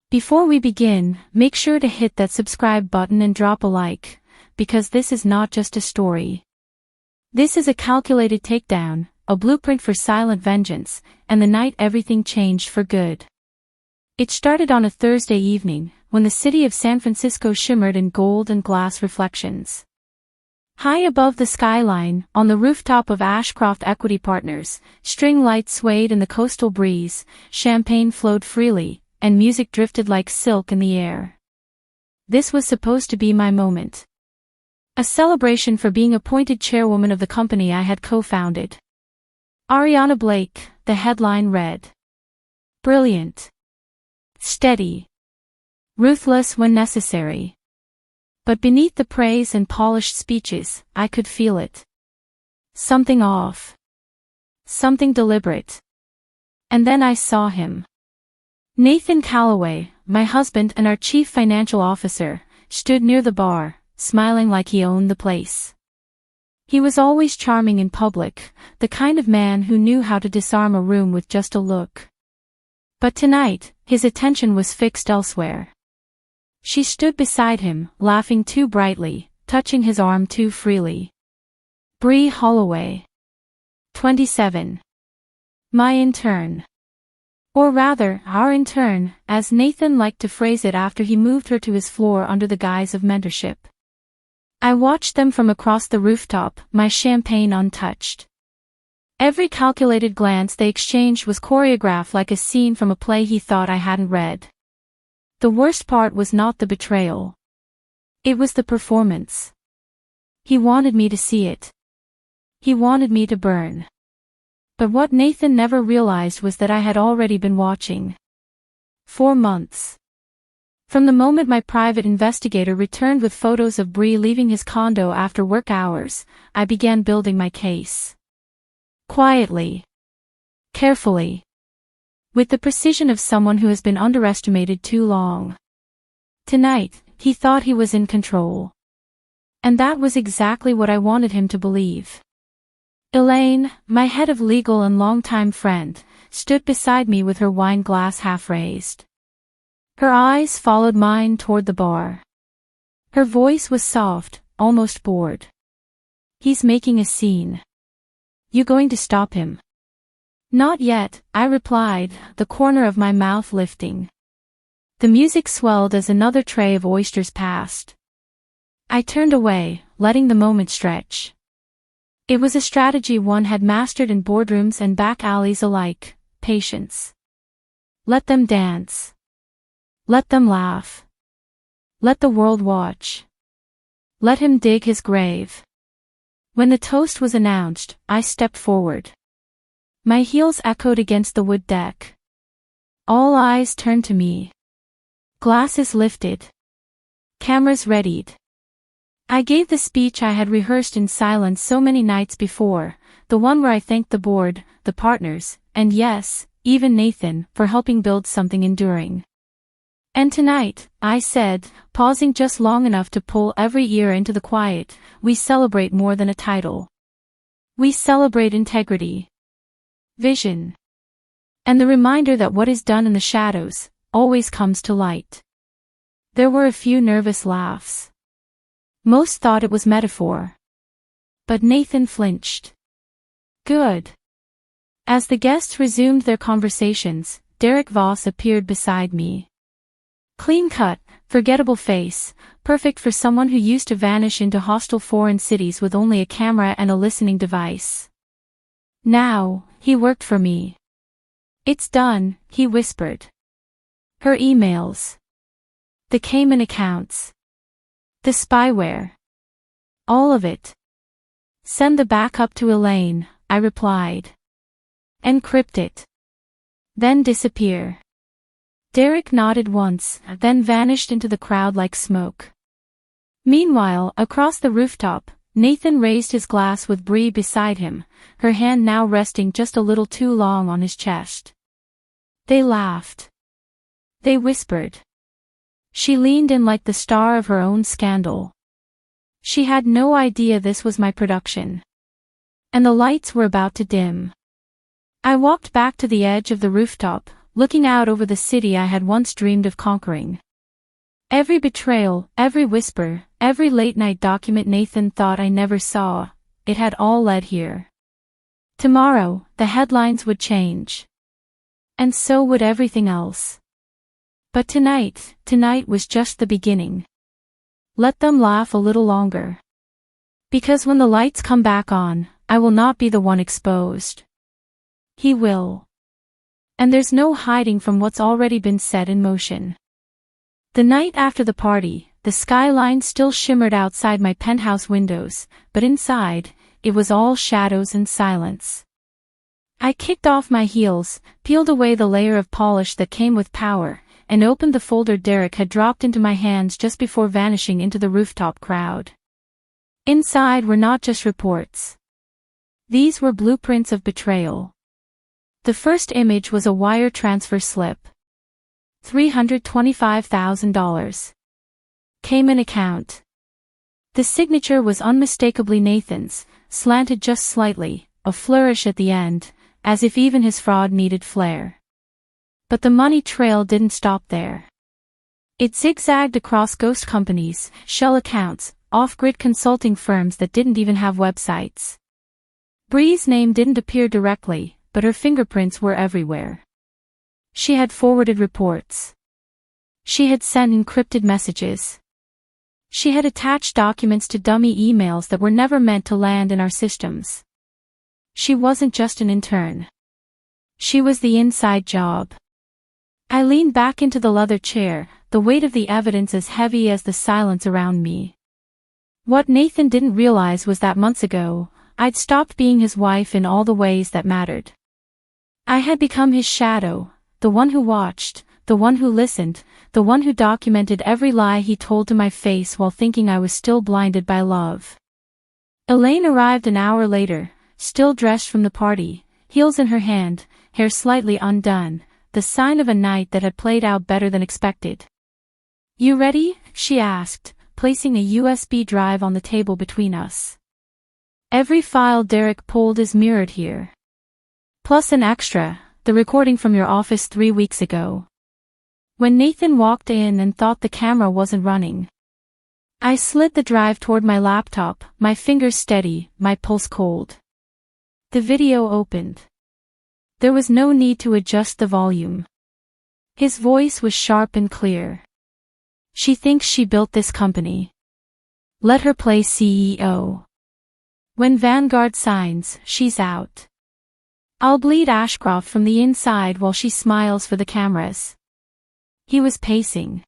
Before we begin, make sure to hit that subscribe button and drop a like, because this is not just a story. This is a calculated takedown, a blueprint for silent vengeance, and the night everything changed for good. It started on a Thursday evening, when the city of San Francisco shimmered in gold and glass reflections. High above the skyline, on the rooftop of Ashcroft Equity Partners, string lights swayed in the coastal breeze, champagne flowed freely, and music drifted like silk in the air. This was supposed to be my moment. A celebration for being appointed chairwoman of the company I had co-founded. Ariana Blake, the headline read. Brilliant. Steady. Ruthless when necessary. But beneath the praise and polished speeches, I could feel it. Something off. Something deliberate. And then I saw him. Nathan Calloway, my husband and our chief financial officer, stood near the bar, smiling like he owned the place. He was always charming in public, the kind of man who knew how to disarm a room with just a look. But tonight, his attention was fixed elsewhere. She stood beside him, laughing too brightly, touching his arm too freely. Bree Holloway. 27. My intern. Or rather, our intern, as Nathan liked to phrase it after he moved her to his floor under the guise of mentorship. I watched them from across the rooftop, my champagne untouched. Every calculated glance they exchanged was choreographed like a scene from a play he thought I hadn't read. The worst part was not the betrayal. It was the performance. He wanted me to see it. He wanted me to burn. But what Nathan never realized was that I had already been watching. 4 months. From the moment my private investigator returned with photos of Bree leaving his condo after work hours, I began building my case. Quietly. Carefully. With the precision of someone who has been underestimated too long. Tonight, he thought he was in control. And that was exactly what I wanted him to believe. Elaine, my head of legal and longtime friend, stood beside me with her wine glass half raised. Her eyes followed mine toward the bar. Her voice was soft, almost bored. He's making a scene. You going to stop him? Not yet, I replied, the corner of my mouth lifting. The music swelled as another tray of oysters passed. I turned away, letting the moment stretch. It was a strategy one had mastered in boardrooms and back alleys alike, patience. Let them dance. Let them laugh. Let the world watch. Let him dig his grave. When the toast was announced, I stepped forward. My heels echoed against the wood deck. All eyes turned to me. Glasses lifted. Cameras readied. I gave the speech I had rehearsed in silence so many nights before, the one where I thanked the board, the partners, and yes, even Nathan, for helping build something enduring. And tonight, I said, pausing just long enough to pull every ear into the quiet, we celebrate more than a title. We celebrate integrity. Vision. And the reminder that what is done in the shadows, always comes to light. There were a few nervous laughs. Most thought it was metaphor. But Nathan flinched. Good. As the guests resumed their conversations, Derek Voss appeared beside me. Clean-cut, forgettable face, perfect for someone who used to vanish into hostile foreign cities with only a camera and a listening device. Now, he worked for me. It's done, he whispered. Her emails. The Cayman accounts. The spyware. All of it. Send the backup to Elaine, I replied. Encrypt it. Then disappear. Derek nodded once, then vanished into the crowd like smoke. Meanwhile, across the rooftop, Nathan raised his glass with Bree beside him, her hand now resting just a little too long on his chest. They laughed. They whispered. She leaned in like the star of her own scandal. She had no idea this was my production. And the lights were about to dim. I walked back to the edge of the rooftop, looking out over the city I had once dreamed of conquering. Every betrayal, every whisper, every late-night document Nathan thought I never saw, it had all led here. Tomorrow, the headlines would change. And so would everything else. But tonight was just the beginning. Let them laugh a little longer. Because when the lights come back on, I will not be the one exposed. He will. And there's no hiding from what's already been set in motion. The night after the party, the skyline still shimmered outside my penthouse windows, but inside, it was all shadows and silence. I kicked off my heels, peeled away the layer of polish that came with power, and opened the folder Derek had dropped into my hands just before vanishing into the rooftop crowd. Inside were not just reports. These were blueprints of betrayal. The first image was a wire transfer slip. $325,000. Cayman account. The signature was unmistakably Nathan's, slanted just slightly, a flourish at the end, as if even his fraud needed flair. But the money trail didn't stop there. It zigzagged across ghost companies, shell accounts, off-grid consulting firms that didn't even have websites. Bree's name didn't appear directly, but her fingerprints were everywhere. She had forwarded reports. She had sent encrypted messages. She had attached documents to dummy emails that were never meant to land in our systems. She wasn't just an intern. She was the inside job. I leaned back into the leather chair, the weight of the evidence as heavy as the silence around me. What Nathan didn't realize was that months ago, I'd stopped being his wife in all the ways that mattered. I had become his shadow, the one who watched, the one who listened, the one who documented every lie he told to my face while thinking I was still blinded by love. Elaine arrived an hour later, still dressed from the party, heels in her hand, hair slightly undone, the sign of a night that had played out better than expected. "You ready?" she asked, placing a USB drive on the table between us. "Every file Derek pulled is mirrored here. Plus an extra, the recording from your office 3 weeks ago." When Nathan walked in and thought the camera wasn't running, I slid the drive toward my laptop, my fingers steady, my pulse cold. The video opened. There was no need to adjust the volume. His voice was sharp and clear. "She thinks she built this company. Let her play CEO. When Vanguard signs, she's out. I'll bleed Ashcroft from the inside while she smiles for the cameras." He was pacing.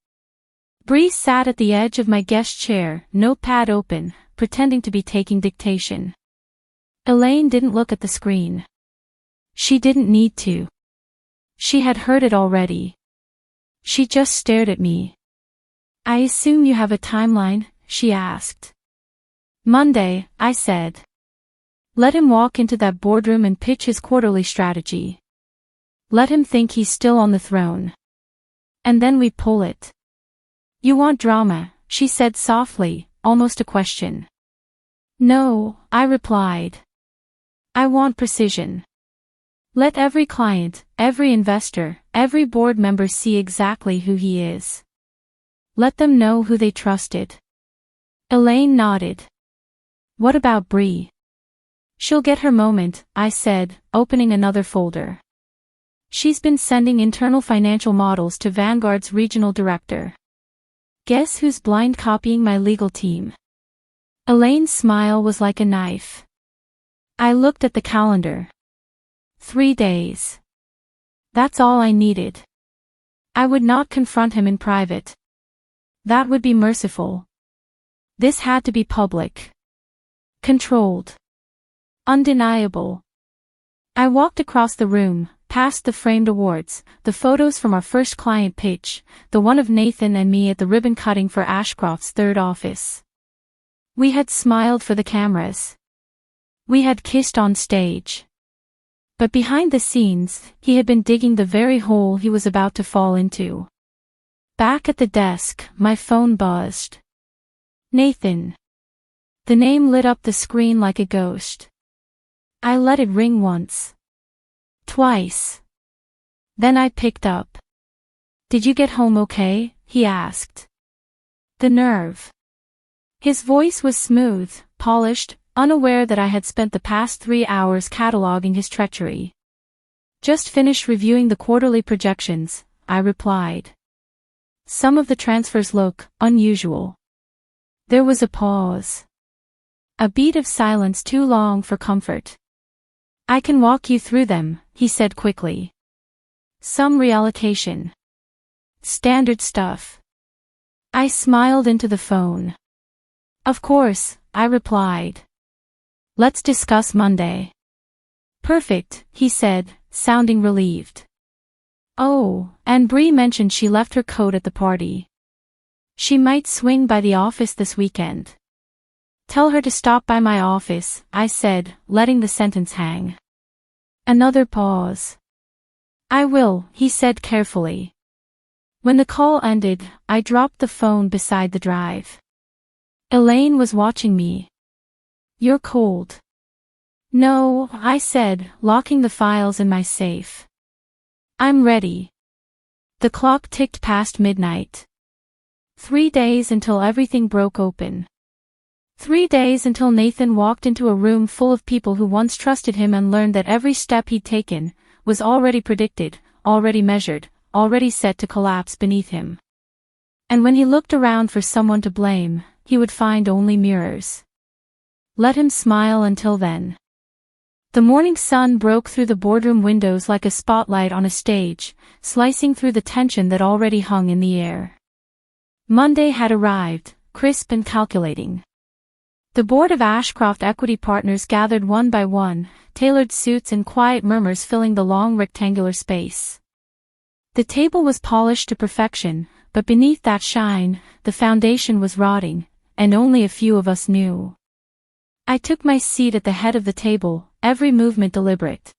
Bree sat at the edge of my guest chair, notepad open, pretending to be taking dictation. Elaine didn't look at the screen. She didn't need to. She had heard it already. She just stared at me. "I assume you have a timeline?" she asked. "Monday," I said. "Let him walk into that boardroom and pitch his quarterly strategy. Let him think he's still on the throne. And then we pull it." "You want drama," she said softly, almost a question. "No," I replied. "I want precision. Let every client, every investor, every board member see exactly who he is. Let them know who they trusted." Elaine nodded. "What about Bree?" "She'll get her moment," I said, opening another folder. "She's been sending internal financial models to Vanguard's regional director. Guess who's blind copying my legal team?" Elaine's smile was like a knife. I looked at the calendar. 3 days. That's all I needed. I would not confront him in private. That would be merciful. This had to be public. Controlled. Undeniable. I walked across the room, past the framed awards, the photos from our first client pitch, the one of Nathan and me at the ribbon cutting for Ashcroft's third office. We had smiled for the cameras. We had kissed on stage. But behind the scenes, he had been digging the very hole he was about to fall into. Back at the desk, my phone buzzed. "Nathan." The name lit up the screen like a ghost. I let it ring once. Twice. Then I picked up. "Did you get home okay?" he asked. The nerve. His voice was smooth, polished, unaware that I had spent the past 3 hours cataloging his treachery. "Just finished reviewing the quarterly projections," I replied. "Some of the transfers look unusual." There was a pause. A beat of silence too long for comfort. "I can walk you through them," he said quickly. "Some reallocation. Standard stuff." I smiled into the phone. "Of course," I replied. "Let's discuss Monday." "Perfect," he said, sounding relieved. "Oh, and Bree mentioned she left her coat at the party. She might swing by the office this weekend." "Tell her to stop by my office," I said, letting the sentence hang. Another pause. "I will," he said carefully. When the call ended, I dropped the phone beside the drive. Elaine was watching me. "You're cold." "No," I said, locking the files in my safe. "I'm ready." The clock ticked past midnight. 3 days until everything broke open. 3 days until Nathan walked into a room full of people who once trusted him and learned that every step he'd taken was already predicted, already measured, already set to collapse beneath him. And when he looked around for someone to blame, he would find only mirrors. Let him smile until then. The morning sun broke through the boardroom windows like a spotlight on a stage, slicing through the tension that already hung in the air. Monday had arrived, crisp and calculating. The board of Ashcroft Equity Partners gathered one by one, tailored suits and quiet murmurs filling the long rectangular space. The table was polished to perfection, but beneath that shine, the foundation was rotting, and only a few of us knew. I took my seat at the head of the table, every movement deliberate.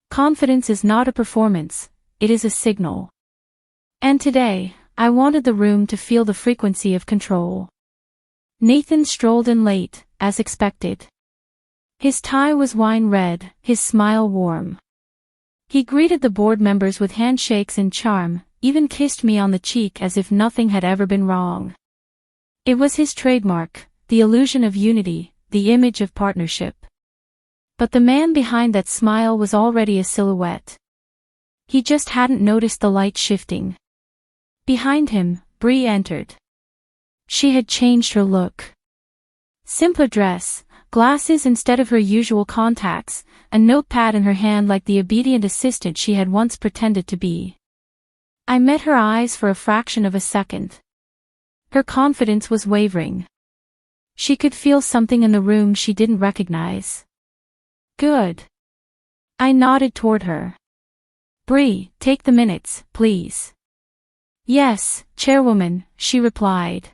Confidence is not a performance, it is a signal. And today, I wanted the room to feel the frequency of control. Nathan strolled in late, as expected. His tie was wine red, his smile warm. He greeted the board members with handshakes and charm, even kissed me on the cheek as if nothing had ever been wrong. It was his trademark, the illusion of unity, the image of partnership. But the man behind that smile was already a silhouette. He just hadn't noticed the light shifting. Behind him, Bree entered. She had changed her look. Simpler dress, glasses instead of her usual contacts, a notepad in her hand like the obedient assistant she had once pretended to be. I met her eyes for a fraction of a second. Her confidence was wavering. She could feel something in the room she didn't recognize. "Good." I nodded toward her. "Bree, take the minutes, please." "Yes, Chairwoman," she replied.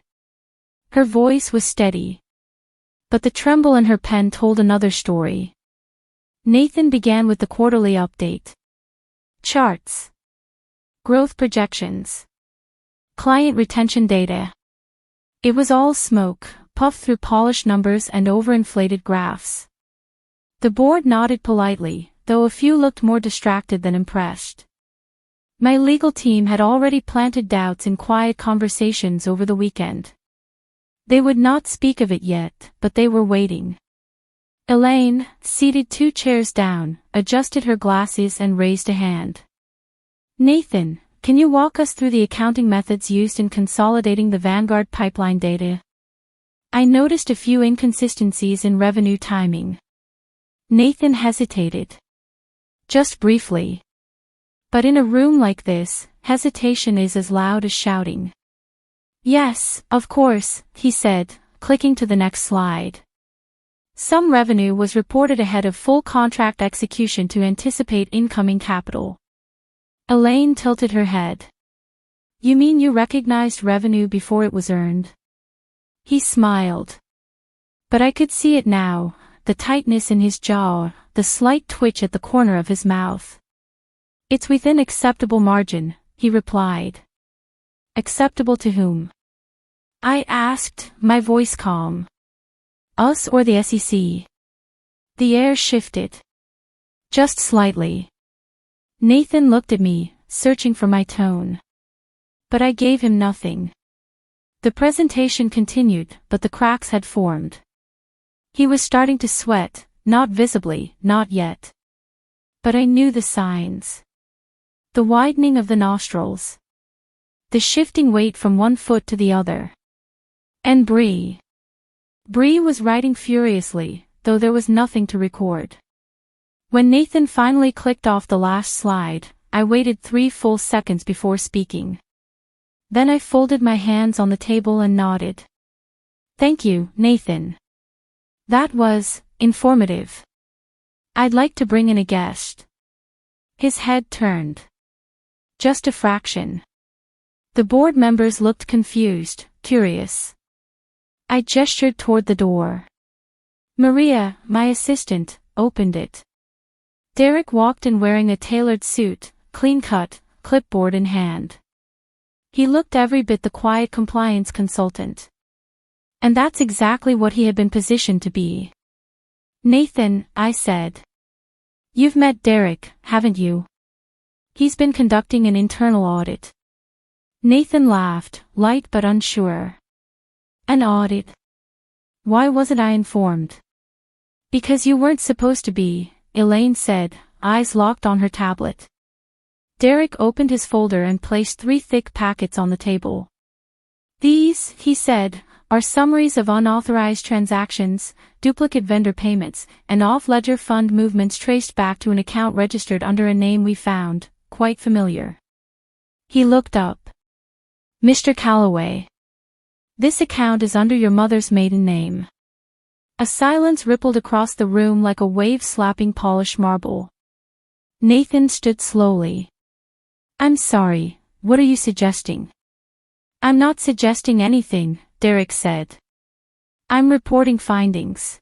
Her voice was steady. But the tremble in her pen told another story. Nathan began with the quarterly update. Charts. Growth projections. Client retention data. It was all smoke, puffed through polished numbers and overinflated graphs. The board nodded politely, though a few looked more distracted than impressed. My legal team had already planted doubts in quiet conversations over the weekend. They would not speak of it yet, but they were waiting. Elaine, seated 2 chairs down, adjusted her glasses and raised a hand. "Nathan, can you walk us through the accounting methods used in consolidating the Vanguard pipeline data? I noticed a few inconsistencies in revenue timing." Nathan hesitated. "Just briefly." But in a room like this, hesitation is as loud as shouting. "Yes, of course," he said, clicking to the next slide. Some revenue was reported ahead of full contract execution to anticipate incoming capital. Elaine tilted her head. "You mean you recognized revenue before it was earned?" He smiled. But I could see it now, the tightness in his jaw, the slight twitch at the corner of his mouth. "It's within acceptable margin," he replied. "Acceptable to whom?" I asked, my voice calm. "Us or the SEC?" The air shifted. Just slightly. Nathan looked at me, searching for my tone. But I gave him nothing. The presentation continued, but the cracks had formed. He was starting to sweat, not visibly, not yet. But I knew the signs. The widening of the nostrils. The shifting weight from one foot to the other. And Bree was writing furiously, though there was nothing to record. When Nathan finally clicked off the last slide, I waited 3 full seconds before speaking. Then I folded my hands on the table and nodded. Thank you, Nathan. That was informative. I'd like to bring in a guest. His head turned. Just a fraction. The board members looked confused, curious. I gestured toward the door. Maria, my assistant, opened it. Derek walked in wearing a tailored suit, clean-cut, clipboard in hand. He looked every bit the quiet compliance consultant. And that's exactly what he had been positioned to be. Nathan, I said. You've met Derek, haven't you? He's been conducting an internal audit. Nathan laughed, light but unsure. An audit? Why wasn't I informed? Because you weren't supposed to be, Elaine said, eyes locked on her tablet. Derek opened his folder and placed 3 thick packets on the table. These, he said, are summaries of unauthorized transactions, duplicate vendor payments, and off-ledger fund movements traced back to an account registered under a name we found quite familiar. He looked up. Mr. Calloway. This account is under your mother's maiden name. A silence rippled across the room like a wave slapping polished marble. Nathan stood slowly. I'm sorry, what are you suggesting? I'm not suggesting anything, Derek said. I'm reporting findings.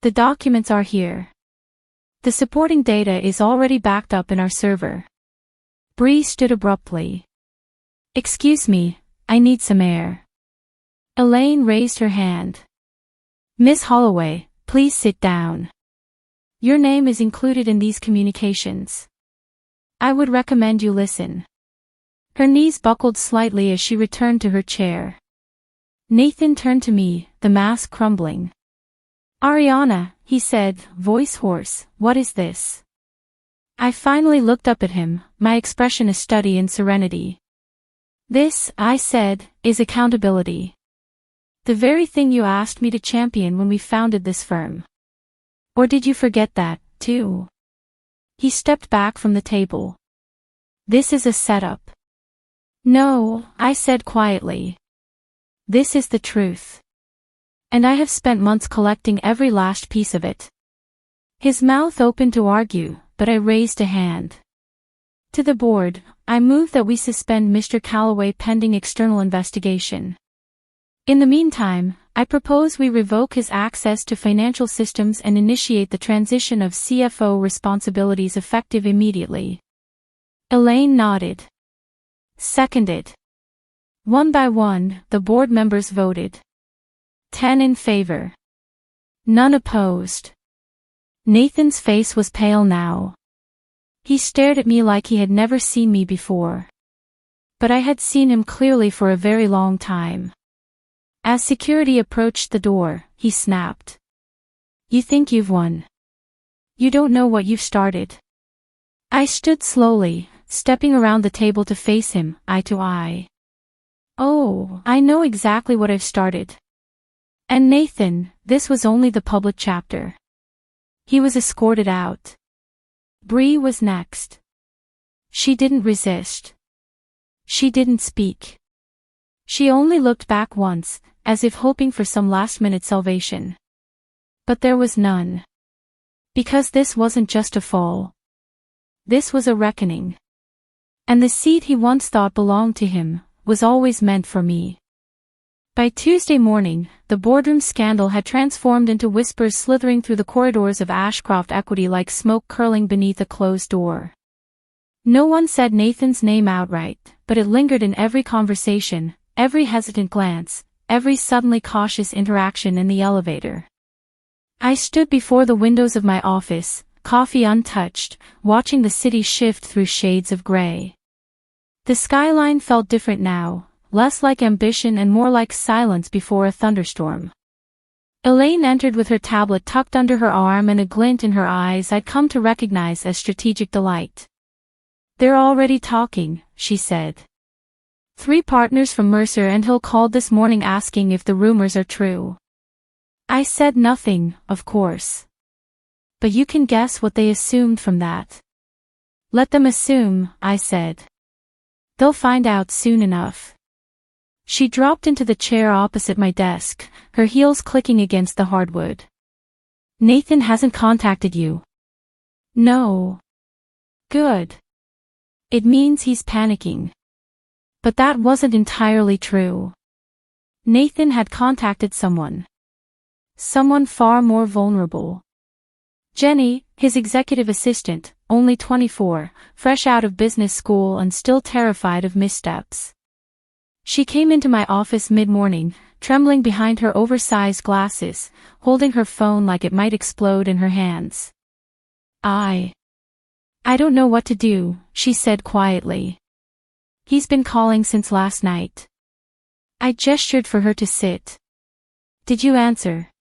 The documents are here. The supporting data is already backed up in our server. Bree stood abruptly. Excuse me, I need some air. Elaine raised her hand. Miss Holloway, please sit down. Your name is included in these communications. I would recommend you listen. Her knees buckled slightly as she returned to her chair. Nathan turned to me, the mask crumbling. Ariana, he said, voice hoarse, what is this? I finally looked up at him, my expression a study in serenity. This, I said, is accountability. The very thing you asked me to champion when we founded this firm. Or did you forget that, too? He stepped back from the table. This is a setup. No, I said quietly. This is the truth. And I have spent months collecting every last piece of it. His mouth opened to argue, but I raised a hand. To the board, I move that we suspend Mr. Calloway pending external investigation. In the meantime, I propose we revoke his access to financial systems and initiate the transition of CFO responsibilities effective immediately. Elaine nodded. Seconded. One by one, the board members voted. 10 in favor. None opposed. Nathan's face was pale now. He stared at me like he had never seen me before. But I had seen him clearly for a very long time. As security approached the door, he snapped. You think you've won. You don't know what you've started. I stood slowly, stepping around the table to face him, eye to eye. Oh, I know exactly what I've started. And Nathan, this was only the public chapter. He was escorted out. Bree was next. She didn't resist. She didn't speak. She only looked back once, as if hoping for some last-minute salvation. But there was none. Because this wasn't just a fall. This was a reckoning. And the seat he once thought belonged to him was always meant for me. By Tuesday morning, the boardroom scandal had transformed into whispers slithering through the corridors of Ashcroft Equity like smoke curling beneath a closed door. No one said Nathan's name outright, but it lingered in every conversation, every hesitant glance, every suddenly cautious interaction in the elevator. I stood before the windows of my office, coffee untouched, watching the city shift through shades of gray. The skyline felt different now, less like ambition and more like silence before a thunderstorm. Elaine entered with her tablet tucked under her arm and a glint in her eyes I'd come to recognize as strategic delight. "They're already talking," she said. "3 partners from Mercer and Hill called this morning asking if the rumors are true." I said nothing, of course. "But you can guess what they assumed from that." "Let them assume," I said. "They'll find out soon enough." She dropped into the chair opposite my desk, her heels clicking against the hardwood. "Nathan hasn't contacted you?" "No." "Good. It means he's panicking." But that wasn't entirely true. Nathan had contacted someone. Someone far more vulnerable. Jenny, his executive assistant, only 24, fresh out of business school and still terrified of missteps. She came into my office mid-morning, trembling behind her oversized glasses, holding her phone like it might explode in her hands. I don't know what to do," she said quietly. "He's been calling since last night." I gestured for her to sit. "Did you answer?"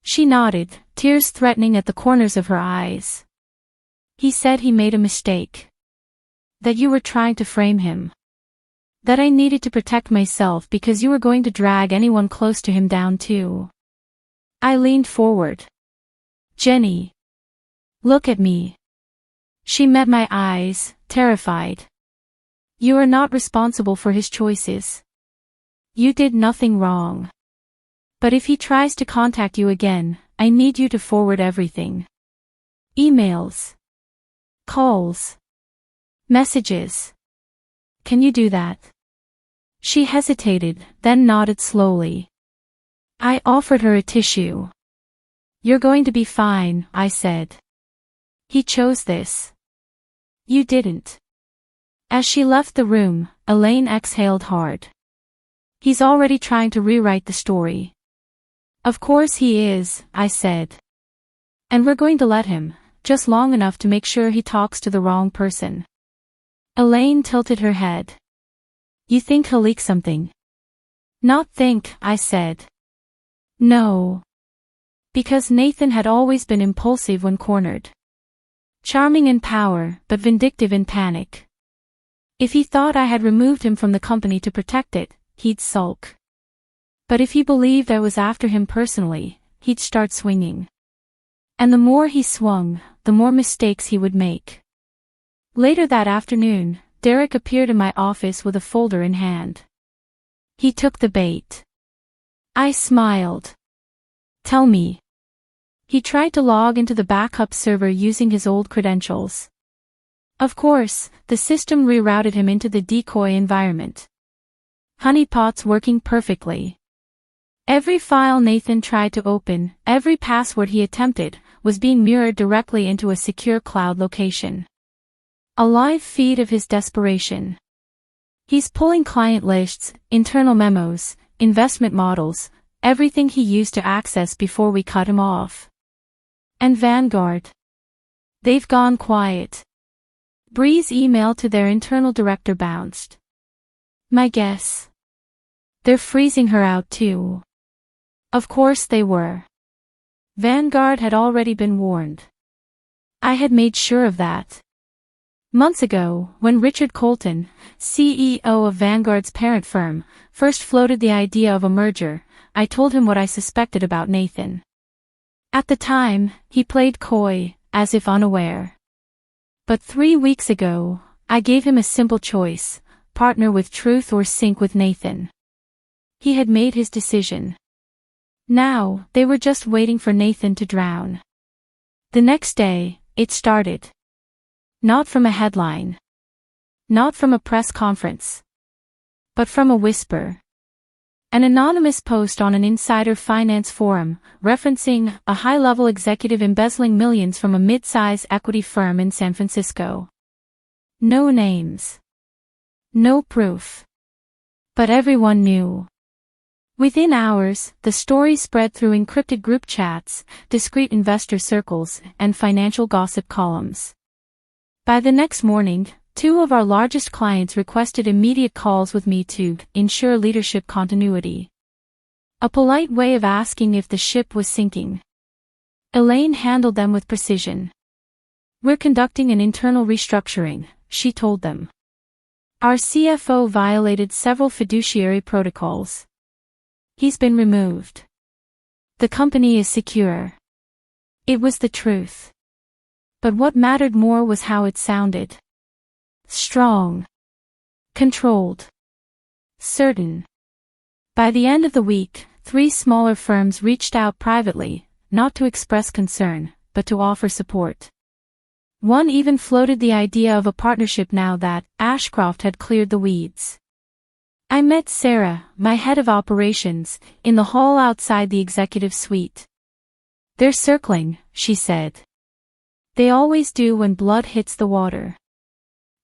She nodded, tears threatening at the corners of her eyes. "He said he made a mistake. That you were trying to frame him. That I needed to protect myself because you were going to drag anyone close to him down too." I leaned forward. "Jenny. Look at me." She met my eyes, terrified. "You are not responsible for his choices. You did nothing wrong. But if he tries to contact you again, I need you to forward everything. Emails. Calls. Messages. Can you do that?" She hesitated, then nodded slowly. I offered her a tissue. "You're going to be fine," I said. "He chose this. You didn't." As she left the room, Elaine exhaled hard. "He's already trying to rewrite the story." "Of course he is," I said. "And we're going to let him, just long enough to make sure he talks to the wrong person." Elaine tilted her head. "You think he'll leak something?" "Not think," I said. "No." Because Nathan had always been impulsive when cornered. Charming in power, but vindictive in panic. If he thought I had removed him from the company to protect it, he'd sulk. But if he believed I was after him personally, he'd start swinging. And the more he swung, the more mistakes he would make. Later that afternoon, Derek appeared in my office with a folder in hand. He took the bait. I smiled. "Tell me." He tried to log into the backup server using his old credentials. Of course, the system rerouted him into the decoy environment. Honeypot's working perfectly. Every file Nathan tried to open, every password he attempted, was being mirrored directly into a secure cloud location. A live feed of his desperation. He's pulling client lists, internal memos, investment models, everything he used to access before we cut him off. And Vanguard. They've gone quiet. Bree's email to their internal director bounced. My guess. They're freezing her out too. Of course they were. Vanguard had already been warned. I had made sure of that. Months ago, when Richard Colton, CEO of Vanguard's parent firm, first floated the idea of a merger, I told him what I suspected about Nathan. At the time, he played coy, as if unaware. But 3 weeks ago, I gave him a simple choice: partner with Truth or sink with Nathan. He had made his decision. Now, they were just waiting for Nathan to drown. The next day, it started. Not from a headline. Not from a press conference. But from a whisper. An anonymous post on an insider finance forum, referencing a high-level executive embezzling millions from a mid-size equity firm in San Francisco. No names. No proof. But everyone knew. Within hours, the story spread through encrypted group chats, discreet investor circles, and financial gossip columns. By the next morning, 2 of our largest clients requested immediate calls with me to ensure leadership continuity. A polite way of asking if the ship was sinking. Elaine handled them with precision. "We're conducting an internal restructuring," she told them. "Our CFO violated several fiduciary protocols. He's been removed. The company is secure." It was the truth. But what mattered more was how it sounded. Strong. Controlled. Certain. By the end of the week, 3 smaller firms reached out privately, not to express concern, but to offer support. One even floated the idea of a partnership now that Ashcroft had cleared the weeds. I met Sarah, my head of operations, in the hall outside the executive suite. "They're circling," she said. "They always do when blood hits the water."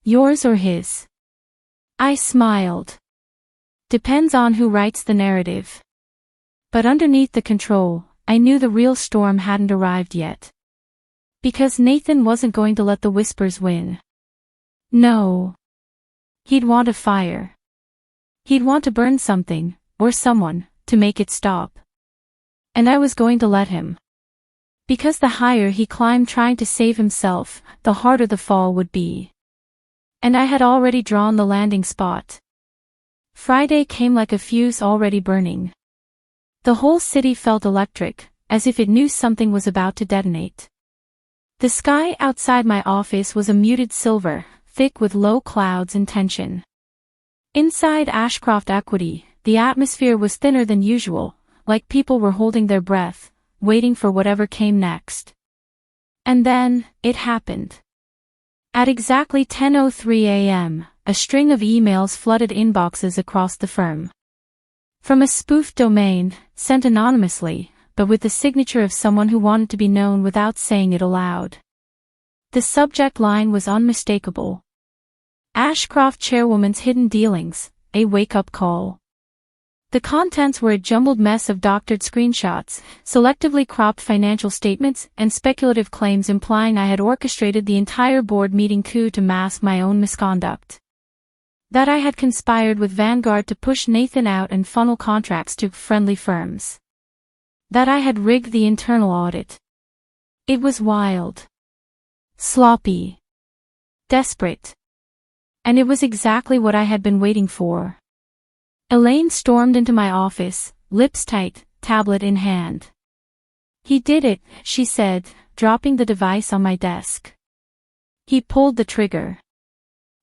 "Yours or his?" I smiled. "Depends on who writes the narrative." But underneath the control, I knew the real storm hadn't arrived yet. Because Nathan wasn't going to let the whispers win. No. He'd want a fire. He'd want to burn something, or someone, to make it stop. And I was going to let him. Because the higher he climbed trying to save himself, the harder the fall would be. And I had already drawn the landing spot. Friday came like a fuse already burning. The whole city felt electric, as if it knew something was about to detonate. The sky outside my office was a muted silver, thick with low clouds and tension. Inside Ashcroft Equity, the atmosphere was thinner than usual, like people were holding their breath, waiting for whatever came next. And then, it happened. At exactly 10:03 a.m., a string of emails flooded inboxes across the firm. From a spoofed domain, sent anonymously, but with the signature of someone who wanted to be known without saying it aloud. The subject line was unmistakable. Ashcroft Chairwoman's Hidden Dealings, a wake-up call. The contents were a jumbled mess of doctored screenshots, selectively cropped financial statements, and speculative claims implying I had orchestrated the entire board meeting coup to mask my own misconduct. That I had conspired with Vanguard to push Nathan out and funnel contracts to friendly firms. That I had rigged the internal audit. It was wild. Sloppy. Desperate. And it was exactly what I had been waiting for. Elaine stormed into my office, lips tight, tablet in hand. "He did it," she said, dropping the device on my desk. "He pulled the trigger.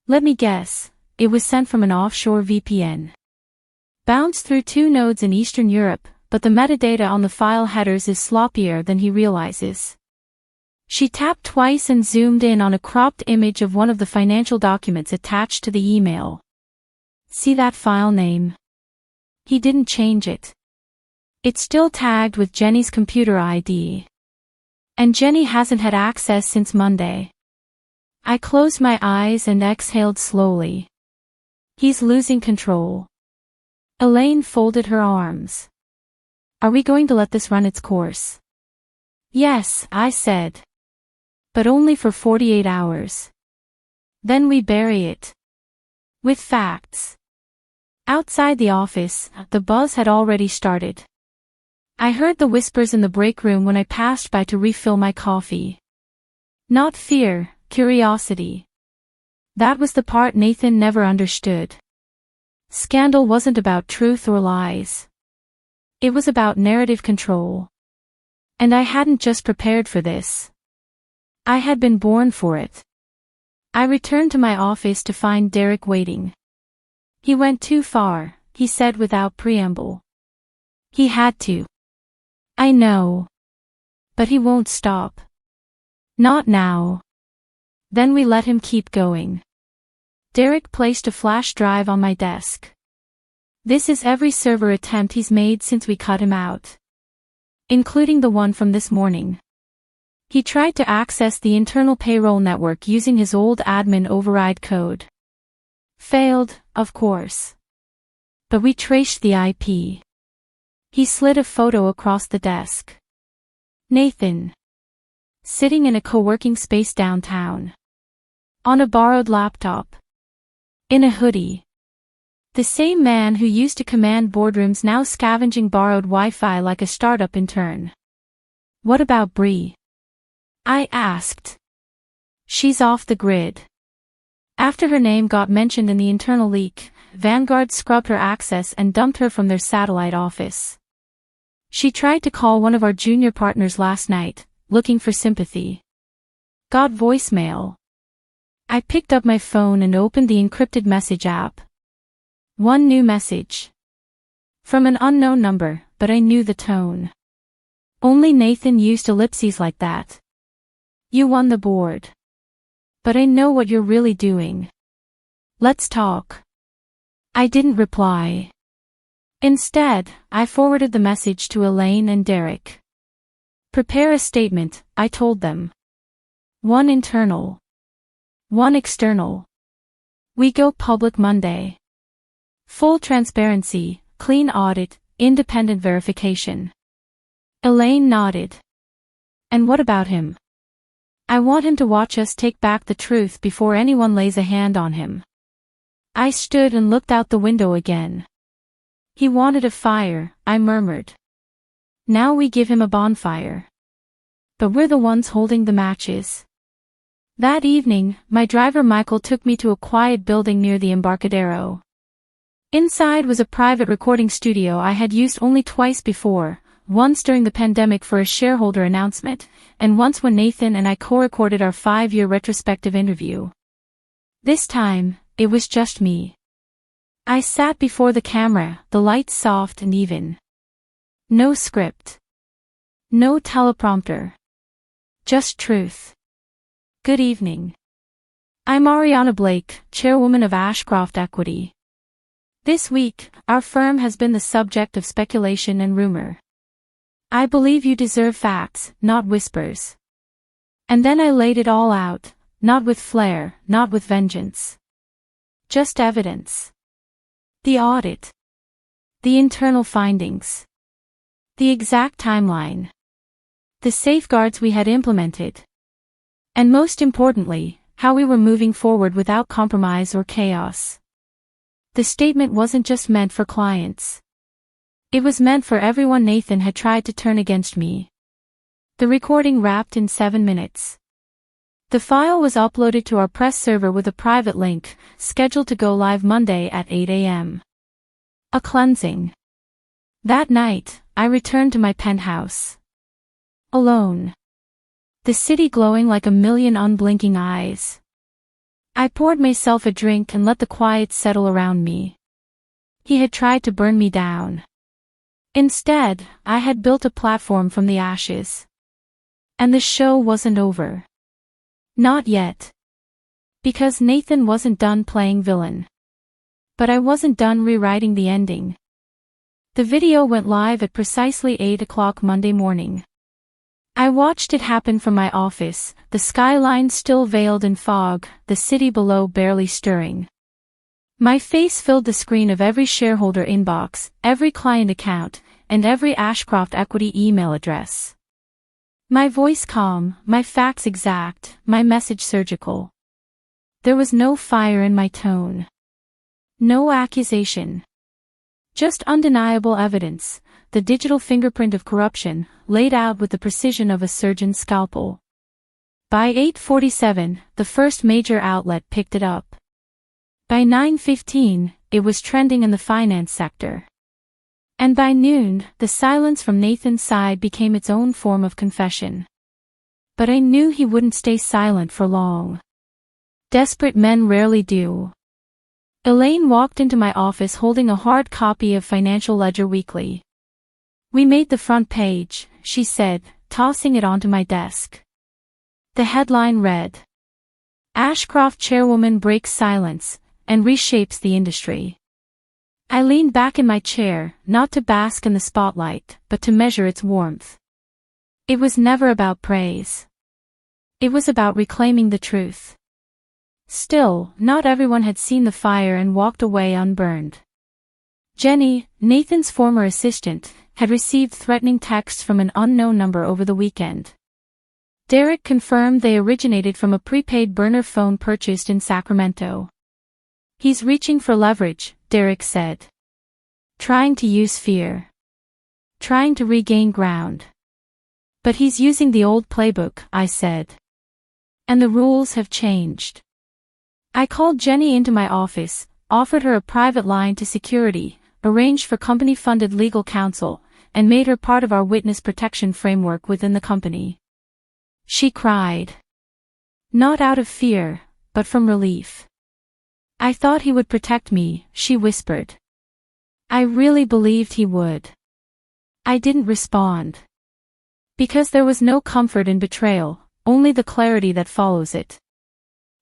Let me guess, it was sent from an offshore VPN. Bounced through 2 nodes in Eastern Europe, but the metadata on the file headers is sloppier than he realizes." She tapped twice and zoomed in on a cropped image of one of the financial documents attached to the email. "See that file name? He didn't change it. It's still tagged with Jenny's computer ID. And Jenny hasn't had access since Monday." I closed my eyes and exhaled slowly. He's losing control. Elaine folded her arms. "Are we going to let this run its course?" "Yes," I said. "But only for 48 hours. Then we bury it. With facts." Outside the office, the buzz had already started. I heard the whispers in the break room when I passed by to refill my coffee. Not fear, curiosity. That was the part Nathan never understood. Scandal wasn't about truth or lies. It was about narrative control. And I hadn't just prepared for this. I had been born for it. I returned to my office to find Derek waiting. "He went too far," he said without preamble. "He had to." "I know. But he won't stop. Not now." Then we let him keep going. Derek placed a flash drive on my desk. "This is every server attempt he's made since we cut him out. Including the one from this morning. He tried to access the internal payroll network using his old admin override code. Failed, of course. But we traced the IP. He slid a photo across the desk. Nathan. Sitting in a co-working space downtown. On a borrowed laptop. In a hoodie. The same man who used to command boardrooms now scavenging borrowed Wi-Fi like a startup intern. What about Bree? I asked. She's off the grid. After her name got mentioned in the internal leak, Vanguard scrubbed her access and dumped her from their satellite office. She tried to call one of our junior partners last night, looking for sympathy. Got voicemail. I picked up my phone and opened the encrypted message app. One new message. From an unknown number, but I knew the tone. Only Nathan used ellipses like that. You won the board. But I know what you're really doing. Let's talk. I didn't reply. Instead, I forwarded the message to Elaine and Derek. Prepare a statement, I told them. One internal. One external. We go public Monday. Full transparency, clean audit, independent verification. Elaine nodded. And what about him? I want him to watch us take back the truth before anyone lays a hand on him. I stood and looked out the window again. He wanted a fire, I murmured. Now we give him a bonfire. But we're the ones holding the matches. That evening, my driver Michael took me to a quiet building near the Embarcadero. Inside was a private recording studio I had used only twice before, once during the pandemic for a shareholder announcement, and once when Nathan and I co-recorded our 5-year retrospective interview. This time, it was just me. I sat before the camera, the lights soft and even. No script. No teleprompter. Just truth. Good evening. I'm Ariana Blake, chairwoman of Ashcroft Equity. This week, our firm has been the subject of speculation and rumor. I believe you deserve facts, not whispers. And then I laid it all out, not with flair, not with vengeance. Just evidence. The audit. The internal findings. The exact timeline. The safeguards we had implemented. And most importantly, how we were moving forward without compromise or chaos. The statement wasn't just meant for clients. It was meant for everyone Nathan had tried to turn against me. The recording wrapped in 7 minutes. The file was uploaded to our press server with a private link, scheduled to go live Monday at 8 a.m. A cleansing. That night, I returned to my penthouse. Alone. The city glowing like a million unblinking eyes. I poured myself a drink and let the quiet settle around me. He had tried to burn me down. Instead, I had built a platform from the ashes. And the show wasn't over. Not yet. Because Nathan wasn't done playing villain. But I wasn't done rewriting the ending. The video went live at precisely 8 o'clock Monday morning. I watched it happen from my office, the skyline still veiled in fog, the city below barely stirring. My face filled the screen of every shareholder inbox, every client account, and every Ashcroft Equity email address. My voice calm, my facts exact, my message surgical. There was no fire in my tone. No accusation. Just undeniable evidence, the digital fingerprint of corruption, laid out with the precision of a surgeon's scalpel. By 8:47, the first major outlet picked it up. By 9:15, it was trending in the finance sector. And by noon, the silence from Nathan's side became its own form of confession. But I knew he wouldn't stay silent for long. Desperate men rarely do. Elaine walked into my office holding a hard copy of Financial Ledger Weekly. We made the front page, she said, tossing it onto my desk. The headline read, Ashcroft chairwoman breaks silence and reshapes the industry. I leaned back in my chair, not to bask in the spotlight, but to measure its warmth. It was never about praise. It was about reclaiming the truth. Still, not everyone had seen the fire and walked away unburned. Jenny, Nathan's former assistant, had received threatening texts from an unknown number over the weekend. Derek confirmed they originated from a prepaid burner phone purchased in Sacramento. "He's reaching for leverage," Derek said. "Trying to use fear. Trying to regain ground." "But he's using the old playbook," I said. "And the rules have changed." I called Jenny into my office, offered her a private line to security, arranged for company-funded legal counsel, and made her part of our witness protection framework within the company. She cried. Not out of fear, but from relief. "I thought he would protect me," she whispered. "I really believed he would." I didn't respond. Because there was no comfort in betrayal, only the clarity that follows it.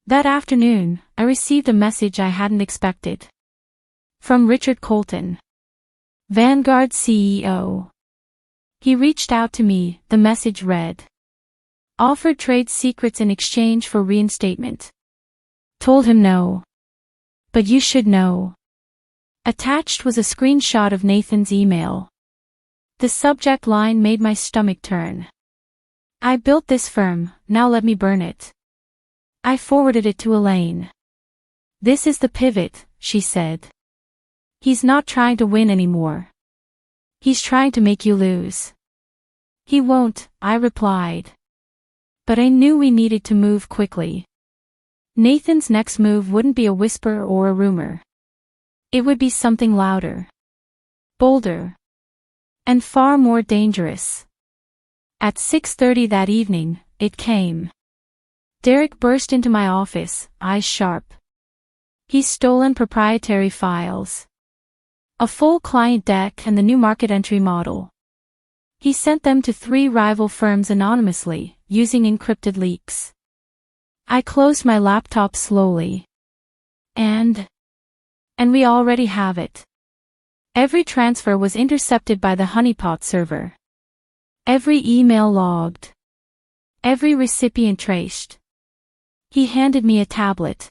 That afternoon, I received a message I hadn't expected. From Richard Colton, Vanguard CEO. He reached out to me, the message read. Offered trade secrets in exchange for reinstatement. Told him no. But you should know. Attached was a screenshot of Nathan's email. The subject line made my stomach turn. "I built this firm, now let me burn it." I forwarded it to Elaine. "This is the pivot," she said. "He's not trying to win anymore. He's trying to make you lose." "He won't," I replied. But I knew we needed to move quickly. Nathan's next move wouldn't be a whisper or a rumor. It would be something louder, bolder, and far more dangerous. At 6:30 that evening, it came. Derek burst into my office, eyes sharp. He's stolen proprietary files. A full client deck and the new market entry model. He sent them to 3 rival firms anonymously, using encrypted leaks. I closed my laptop slowly. And we already have it. Every transfer was intercepted by the honeypot server. Every email logged. Every recipient traced. He handed me a tablet.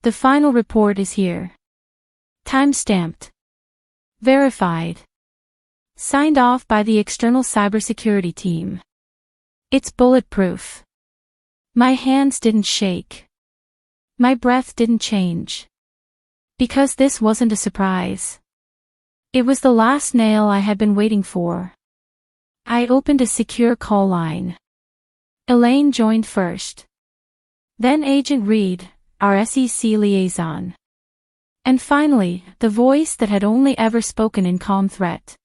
The final report is here. Time-stamped. Verified. Signed off by the external cybersecurity team. It's bulletproof. My hands didn't shake. My breath didn't change. Because this wasn't a surprise. It was the last nail I had been waiting for. I opened a secure call line. Elaine joined first. Then Agent Reed, our SEC liaison. And finally, the voice that had only ever spoken in calm threat.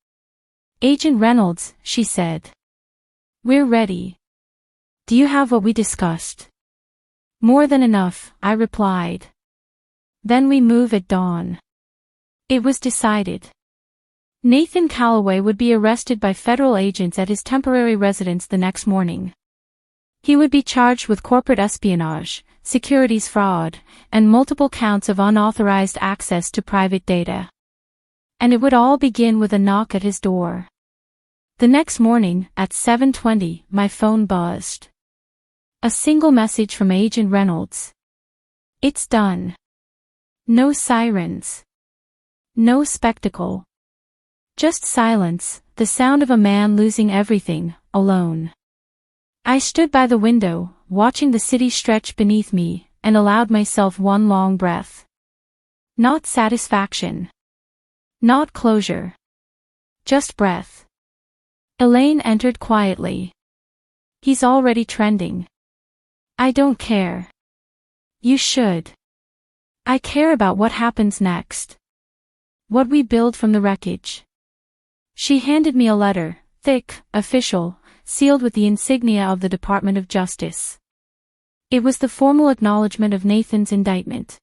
"Agent Reynolds," she said. "We're ready. Do you have what we discussed?" "More than enough," I replied. "Then we move at dawn." It was decided. Nathan Calloway would be arrested by federal agents at his temporary residence the next morning. He would be charged with corporate espionage, securities fraud, and multiple counts of unauthorized access to private data. And it would all begin with a knock at his door. The next morning, at 7:20, my phone buzzed. A single message from Agent Reynolds. "It's done." No sirens. No spectacle. Just silence, the sound of a man losing everything, alone. I stood by the window, watching the city stretch beneath me, and allowed myself one long breath. Not satisfaction. Not closure. Just breath. Elaine entered quietly. "He's already trending." "I don't care." "You should." "I care about what happens next. What we build from the wreckage." She handed me a letter, thick, official, sealed with the insignia of the Department of Justice. It was the formal acknowledgement of Nathan's indictment.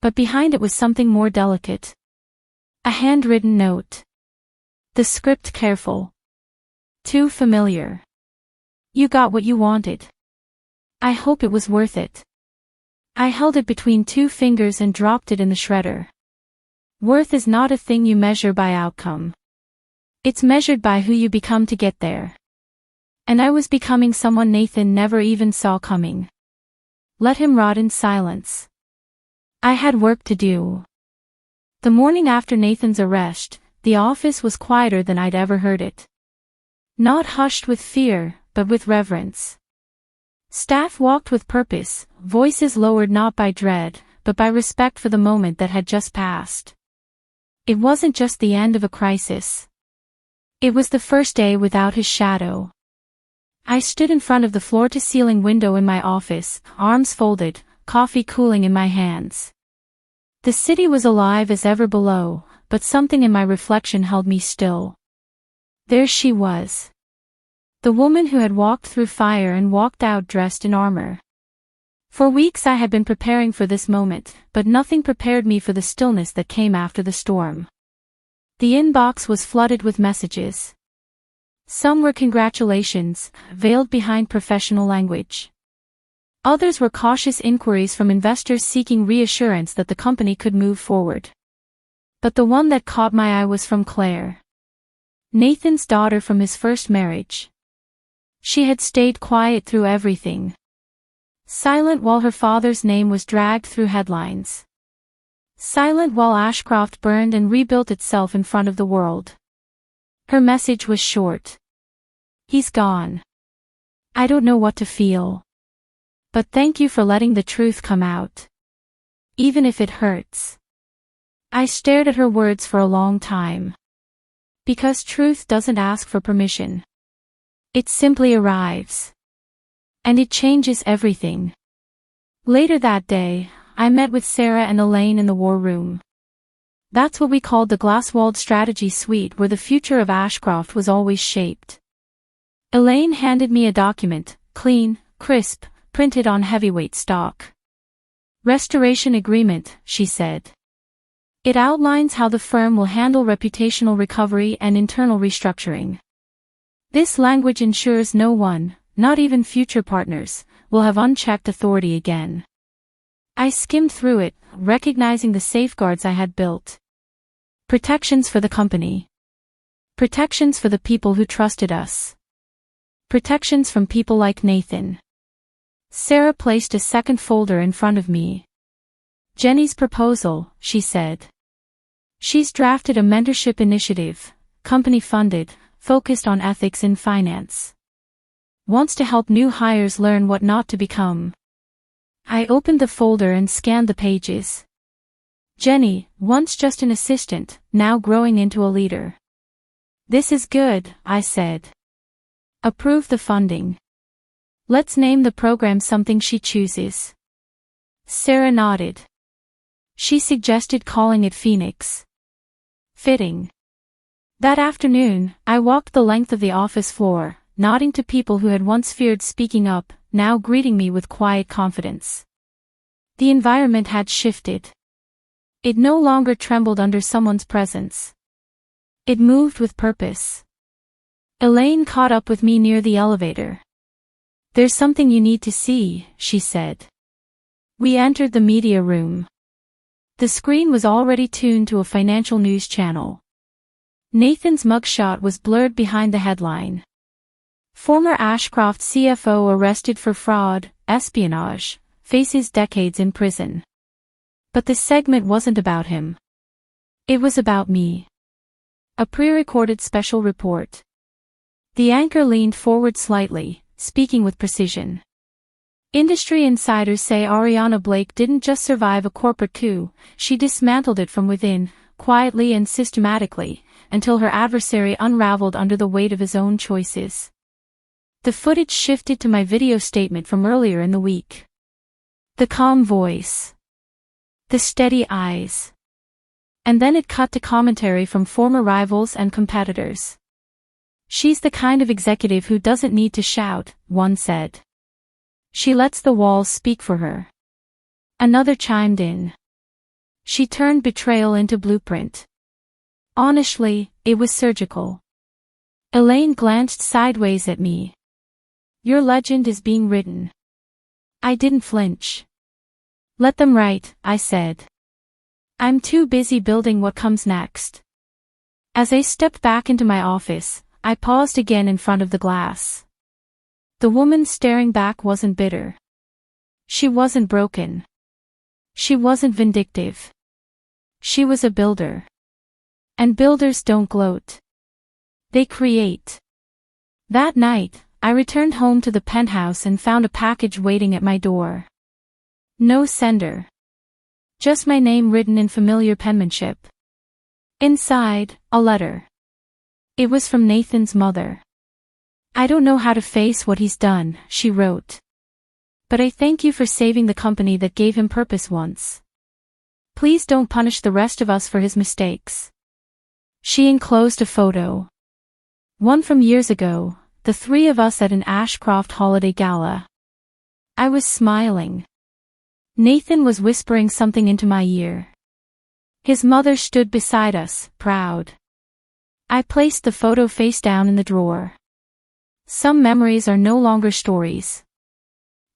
But behind it was something more delicate. A handwritten note. The script careful. Too familiar. "You got what you wanted. I hope it was worth it." I held it between 2 fingers and dropped it in the shredder. Worth is not a thing you measure by outcome. It's measured by who you become to get there. And I was becoming someone Nathan never even saw coming. Let him rot in silence. I had work to do. The morning after Nathan's arrest, the office was quieter than I'd ever heard it. Not hushed with fear, but with reverence. Staff walked with purpose, voices lowered not by dread, but by respect for the moment that had just passed. It wasn't just the end of a crisis. It was the first day without his shadow. I stood in front of the floor-to-ceiling window in my office, arms folded, coffee cooling in my hands. The city was alive as ever below, but something in my reflection held me still. There she was. The woman who had walked through fire and walked out dressed in armor. For weeks I had been preparing for this moment, but nothing prepared me for the stillness that came after the storm. The inbox was flooded with messages. Some were congratulations, veiled behind professional language. Others were cautious inquiries from investors seeking reassurance that the company could move forward. But the one that caught my eye was from Claire. Nathan's daughter from his first marriage. She had stayed quiet through everything. Silent while her father's name was dragged through headlines. Silent while Ashcroft burned and rebuilt itself in front of the world. Her message was short. He's gone. I don't know what to feel. But thank you for letting the truth come out. Even if it hurts. I stared at her words for a long time. Because truth doesn't ask for permission. It simply arrives. And it changes everything. Later that day, I met with Sarah and Elaine in the war room. That's what we called the glass-walled strategy suite where the future of Ashcroft was always shaped. Elaine handed me a document, clean, crisp, printed on heavyweight stock. Restoration agreement, she said. It outlines how the firm will handle reputational recovery and internal restructuring. This language ensures no one, not even future partners, will have unchecked authority again. I skimmed through it, recognizing the safeguards I had built. Protections for the company. Protections for the people who trusted us. Protections from people like Nathan. Sarah placed a second folder in front of me. Jenny's proposal, she said. She's drafted a mentorship initiative, company-funded, focused on ethics in finance. Wants to help new hires learn what not to become. I opened the folder and scanned the pages. Jenny, once just an assistant, now growing into a leader. This is good, I said. Approve the funding. Let's name the program something she chooses. Sarah nodded. She suggested calling it Phoenix. Fitting. That afternoon, I walked the length of the office floor, nodding to people who had once feared speaking up, now greeting me with quiet confidence. The environment had shifted. It no longer trembled under someone's presence. It moved with purpose. Elaine caught up with me near the elevator. There's something you need to see, she said. We entered the media room. The screen was already tuned to a financial news channel. Nathan's mugshot was blurred behind the headline. Former Ashcroft CFO arrested for fraud, espionage, faces decades in prison. But the segment wasn't about him. It was about me. A pre-recorded special report. The anchor leaned forward slightly, speaking with precision. Industry insiders say Ariana Blake didn't just survive a corporate coup, she dismantled it from within, quietly and systematically, until her adversary unraveled under the weight of his own choices. The footage shifted to my video statement from earlier in the week. The calm voice. The steady eyes. And then it cut to commentary from former rivals and competitors. She's the kind of executive who doesn't need to shout, one said. She lets the walls speak for her. Another chimed in. She turned betrayal into blueprint. Honestly, it was surgical. Elaine glanced sideways at me. Your legend is being written. I didn't flinch. Let them write, I said. I'm too busy building what comes next. As I stepped back into my office, I paused again in front of the glass. The woman staring back wasn't bitter. She wasn't broken. She wasn't vindictive. She was a builder. And builders don't gloat. They create. That night, I returned home to the penthouse and found a package waiting at my door. No sender. Just my name written in familiar penmanship. Inside, a letter. It was from Nathan's mother. "I don't know how to face what he's done," she wrote. "But I thank you for saving the company that gave him purpose once. Please don't punish the rest of us for his mistakes." She enclosed a photo. One from years ago, the three of us at an Ashcroft holiday gala. I was smiling. Nathan was whispering something into my ear. His mother stood beside us, proud. I placed the photo face down in the drawer. Some memories are no longer stories.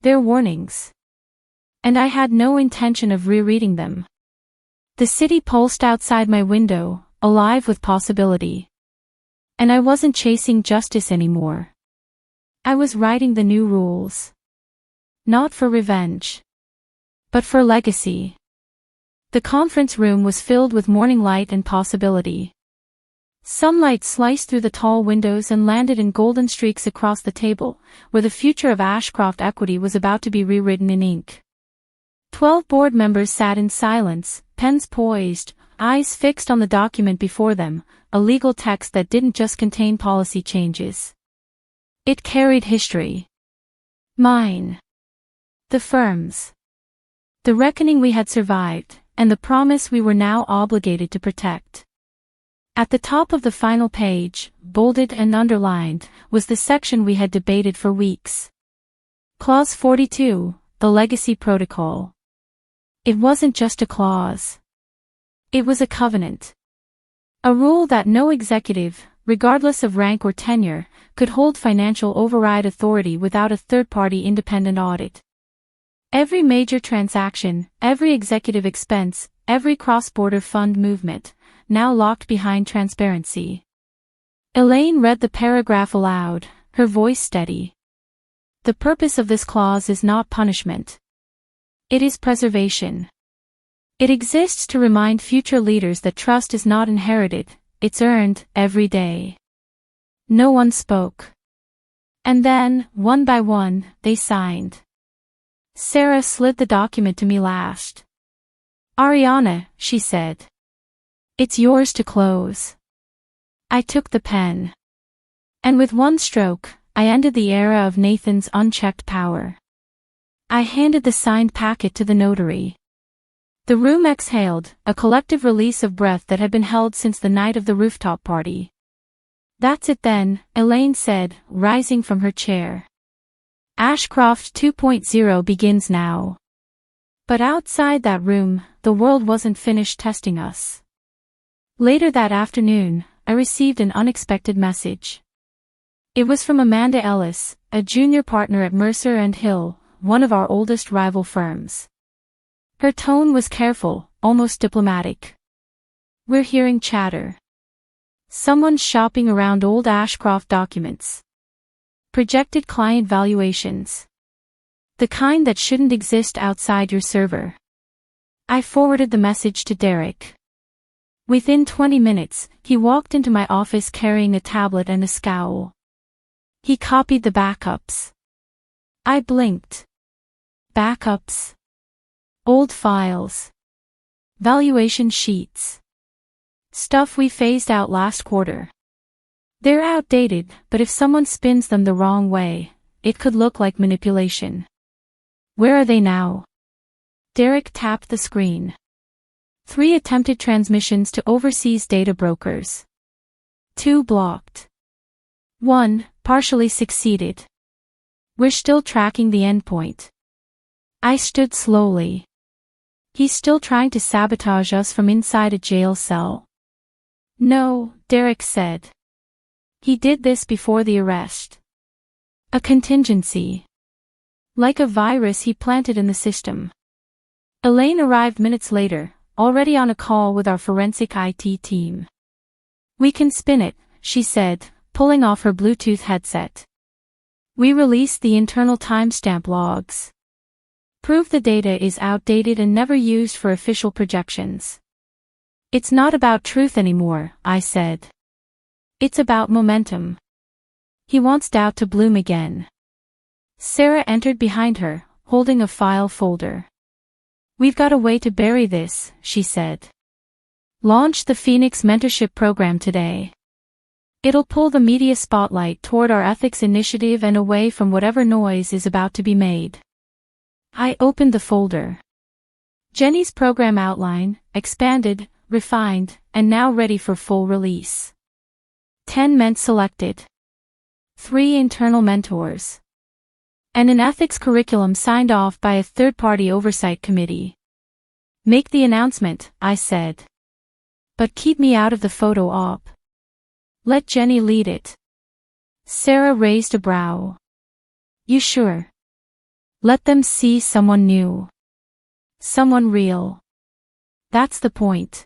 They're warnings. And I had no intention of rereading them. The city pulsed outside my window, alive with possibility. And I wasn't chasing justice anymore. I was writing the new rules. Not for revenge. But for legacy. The conference room was filled with morning light and possibility. Sunlight sliced through the tall windows and landed in golden streaks across the table, where the future of Ashcroft Equity was about to be rewritten in ink. 12 board members sat in silence, pens poised, eyes fixed on the document before them, a legal text that didn't just contain policy changes. It carried history. Mine. The firm's. The reckoning we had survived, and the promise we were now obligated to protect. At the top of the final page, bolded and underlined, was the section we had debated for weeks. Clause 42, the Legacy Protocol. It wasn't just a clause. It was a covenant. A rule that no executive, regardless of rank or tenure, could hold financial override authority without a third-party independent audit. Every major transaction, every executive expense, every cross-border fund movement, now locked behind transparency. Elaine read the paragraph aloud, her voice steady. The purpose of this clause is not punishment. It is preservation. It exists to remind future leaders that trust is not inherited, it's earned, every day. No one spoke. And then, one by one, they signed. Sarah slid the document to me last. "Ariana," she said. "It's yours to close." I took the pen. And with one stroke, I ended the era of Nathan's unchecked power. I handed the signed packet to the notary. The room exhaled, a collective release of breath that had been held since the night of the rooftop party. "That's it then," Elaine said, rising from her chair. "Ashcroft 2.0 begins now." But outside that room, the world wasn't finished testing us. Later that afternoon, I received an unexpected message. It was from Amanda Ellis, a junior partner at Mercer and Hill, one of our oldest rival firms. Her tone was careful, almost diplomatic. "We're hearing chatter. Someone's shopping around old Ashcroft documents. Projected client valuations. The kind that shouldn't exist outside your server." I forwarded the message to Derek. Within 20 minutes, he walked into my office carrying a tablet and a scowl. He copied the backups. I blinked. Backups. Old files. Valuation sheets. Stuff we phased out last quarter. They're outdated, but if someone spins them the wrong way, it could look like manipulation. Where are they now? Derek tapped the screen. 3 attempted transmissions to overseas data brokers. 2 blocked. 1 partially succeeded. We're still tracking the endpoint. I stood slowly. He's still trying to sabotage us from inside a jail cell. No, Derek said. He did this before the arrest. A contingency. Like a virus he planted in the system. Elaine arrived minutes later, already on a call with our forensic IT team. "We can spin it," she said, pulling off her Bluetooth headset. "We released the internal timestamp logs. Prove the data is outdated and never used for official projections." It's not about truth anymore, I said. It's about momentum. He wants doubt to bloom again. Sarah entered behind her, holding a file folder. We've got a way to bury this, she said. Launch the Phoenix Mentorship Program today. It'll pull the media spotlight toward our ethics initiative and away from whatever noise is about to be made. I opened the folder. Jenny's program outline, expanded, refined, and now ready for full release. 10 men selected. 3 internal mentors. And an ethics curriculum signed off by a third-party oversight committee. Make the announcement, I said. But keep me out of the photo op. Let Jenny lead it. Sarah raised a brow. You sure? Let them see someone new. Someone real. That's the point.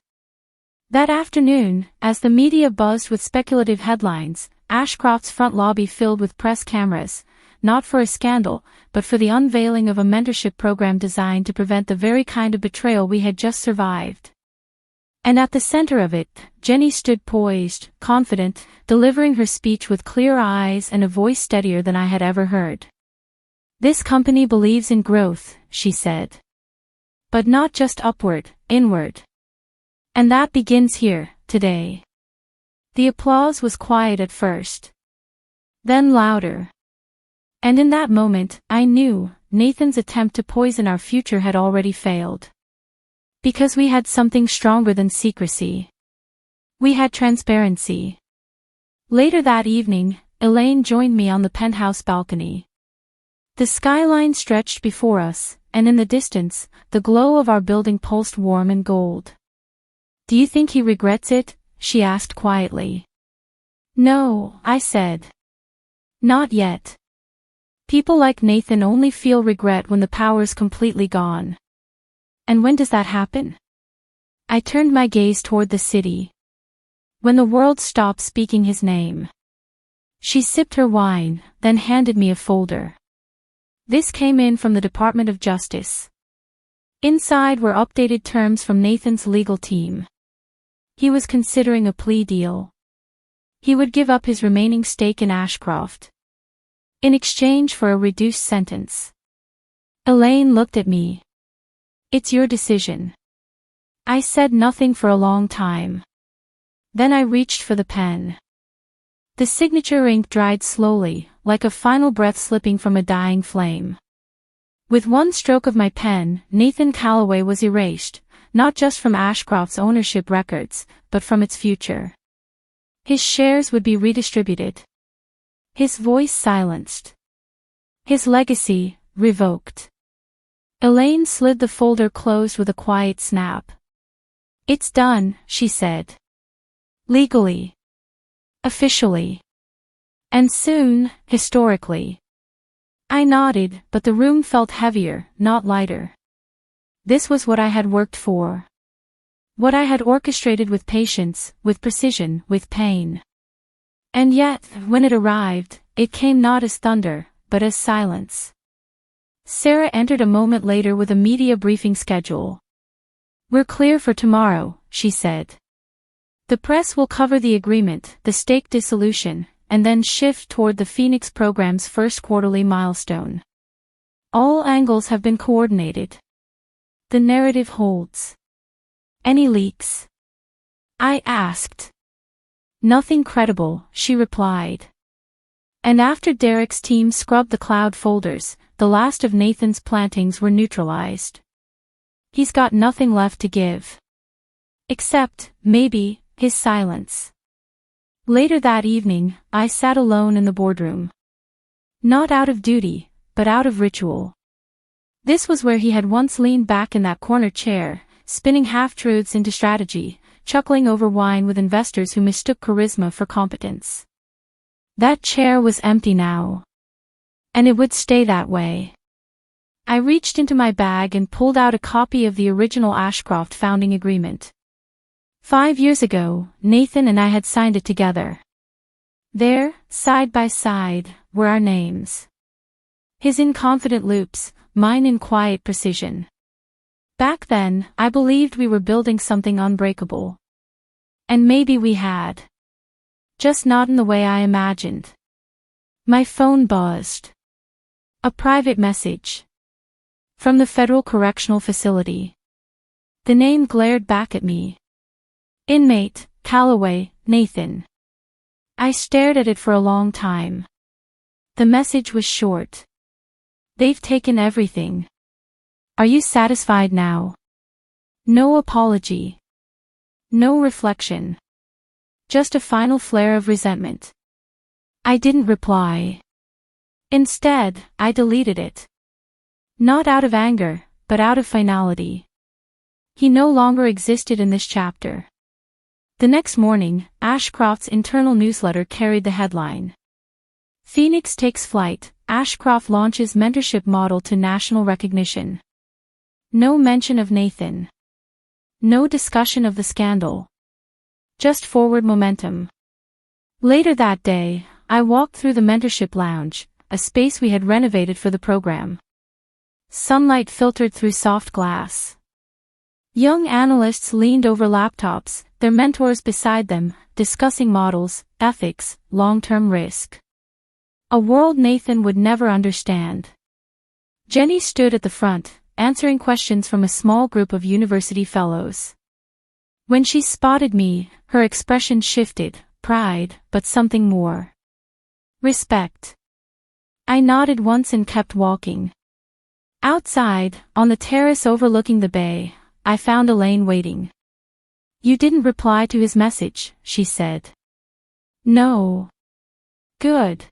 That afternoon, as the media buzzed with speculative headlines, Ashcroft's front lobby filled with press cameras, not for a scandal, but for the unveiling of a mentorship program designed to prevent the very kind of betrayal we had just survived. And at the center of it, Jenny stood poised, confident, delivering her speech with clear eyes and a voice steadier than I had ever heard. This company believes in growth, she said. But not just upward, inward. And that begins here, today. The applause was quiet at first. Then louder. And in that moment, I knew, Nathan's attempt to poison our future had already failed. Because we had something stronger than secrecy. We had transparency. Later that evening, Elaine joined me on the penthouse balcony. The skyline stretched before us, and in the distance, the glow of our building pulsed warm and gold. Do you think he regrets it? She asked quietly. No, I said. Not yet. People like Nathan only feel regret when the power's completely gone. And when does that happen? I turned my gaze toward the city. When the world stops speaking his name. She sipped her wine, then handed me a folder. This came in from the Department of Justice. Inside were updated terms from Nathan's legal team. He was considering a plea deal. He would give up his remaining stake in Ashcroft. In exchange for a reduced sentence. Elaine looked at me. It's your decision. I said nothing for a long time. Then I reached for the pen. The signature ink dried slowly, like a final breath slipping from a dying flame. With one stroke of my pen, Nathan Calloway was erased, not just from Ashcroft's ownership records, but from its future. His shares would be redistributed. His voice silenced. His legacy, revoked. Elaine slid the folder closed with a quiet snap. It's done, she said. Legally. Officially. And soon, historically. I nodded, but the room felt heavier, not lighter. This was what I had worked for. What I had orchestrated with patience, with precision, with pain. And yet, when it arrived, it came not as thunder, but as silence. Sarah entered a moment later with a media briefing schedule. We're clear for tomorrow, she said. The press will cover the agreement, the stake dissolution, and then shift toward the Phoenix program's first quarterly milestone. All angles have been coordinated. The narrative holds. Any leaks? I asked. Nothing credible, she replied. And after Derek's team scrubbed the cloud folders, the last of Nathan's plantings were neutralized. He's got nothing left to give. Except, maybe, his silence. Later that evening, I sat alone in the boardroom. Not out of duty, but out of ritual. This was where he had once leaned back in that corner chair, spinning half-truths into strategy, chuckling over wine with investors who mistook charisma for competence. That chair was empty now. And it would stay that way. I reached into my bag and pulled out a copy of the original Ashcroft founding agreement. 5 years ago, Nathan and I had signed it together. There, side by side, were our names. His in confident loops, mine in quiet precision. Back then, I believed we were building something unbreakable. And maybe we had. Just not in the way I imagined. My phone buzzed. A private message. From the Federal Correctional Facility. The name glared back at me. Inmate, Calloway, Nathan. I stared at it for a long time. The message was short. They've taken everything. Are you satisfied now? No apology. No reflection. Just a final flare of resentment. I didn't reply. Instead, I deleted it. Not out of anger, but out of finality. He no longer existed in this chapter. The next morning, Ashcroft's internal newsletter carried the headline. Phoenix takes flight, Ashcroft launches mentorship model to national recognition. No mention of Nathan. No discussion of the scandal. Just forward momentum. Later that day, I walked through the mentorship lounge, a space we had renovated for the program. Sunlight filtered through soft glass. Young analysts leaned over laptops, their mentors beside them, discussing models, ethics, long-term risk. A world Nathan would never understand. Jenny stood at the front, answering questions from a small group of university fellows. When she spotted me, her expression shifted, pride, but something more. Respect. I nodded once and kept walking. Outside, on the terrace overlooking the bay, I found Elaine waiting. You didn't reply to his message, she said. No. Good.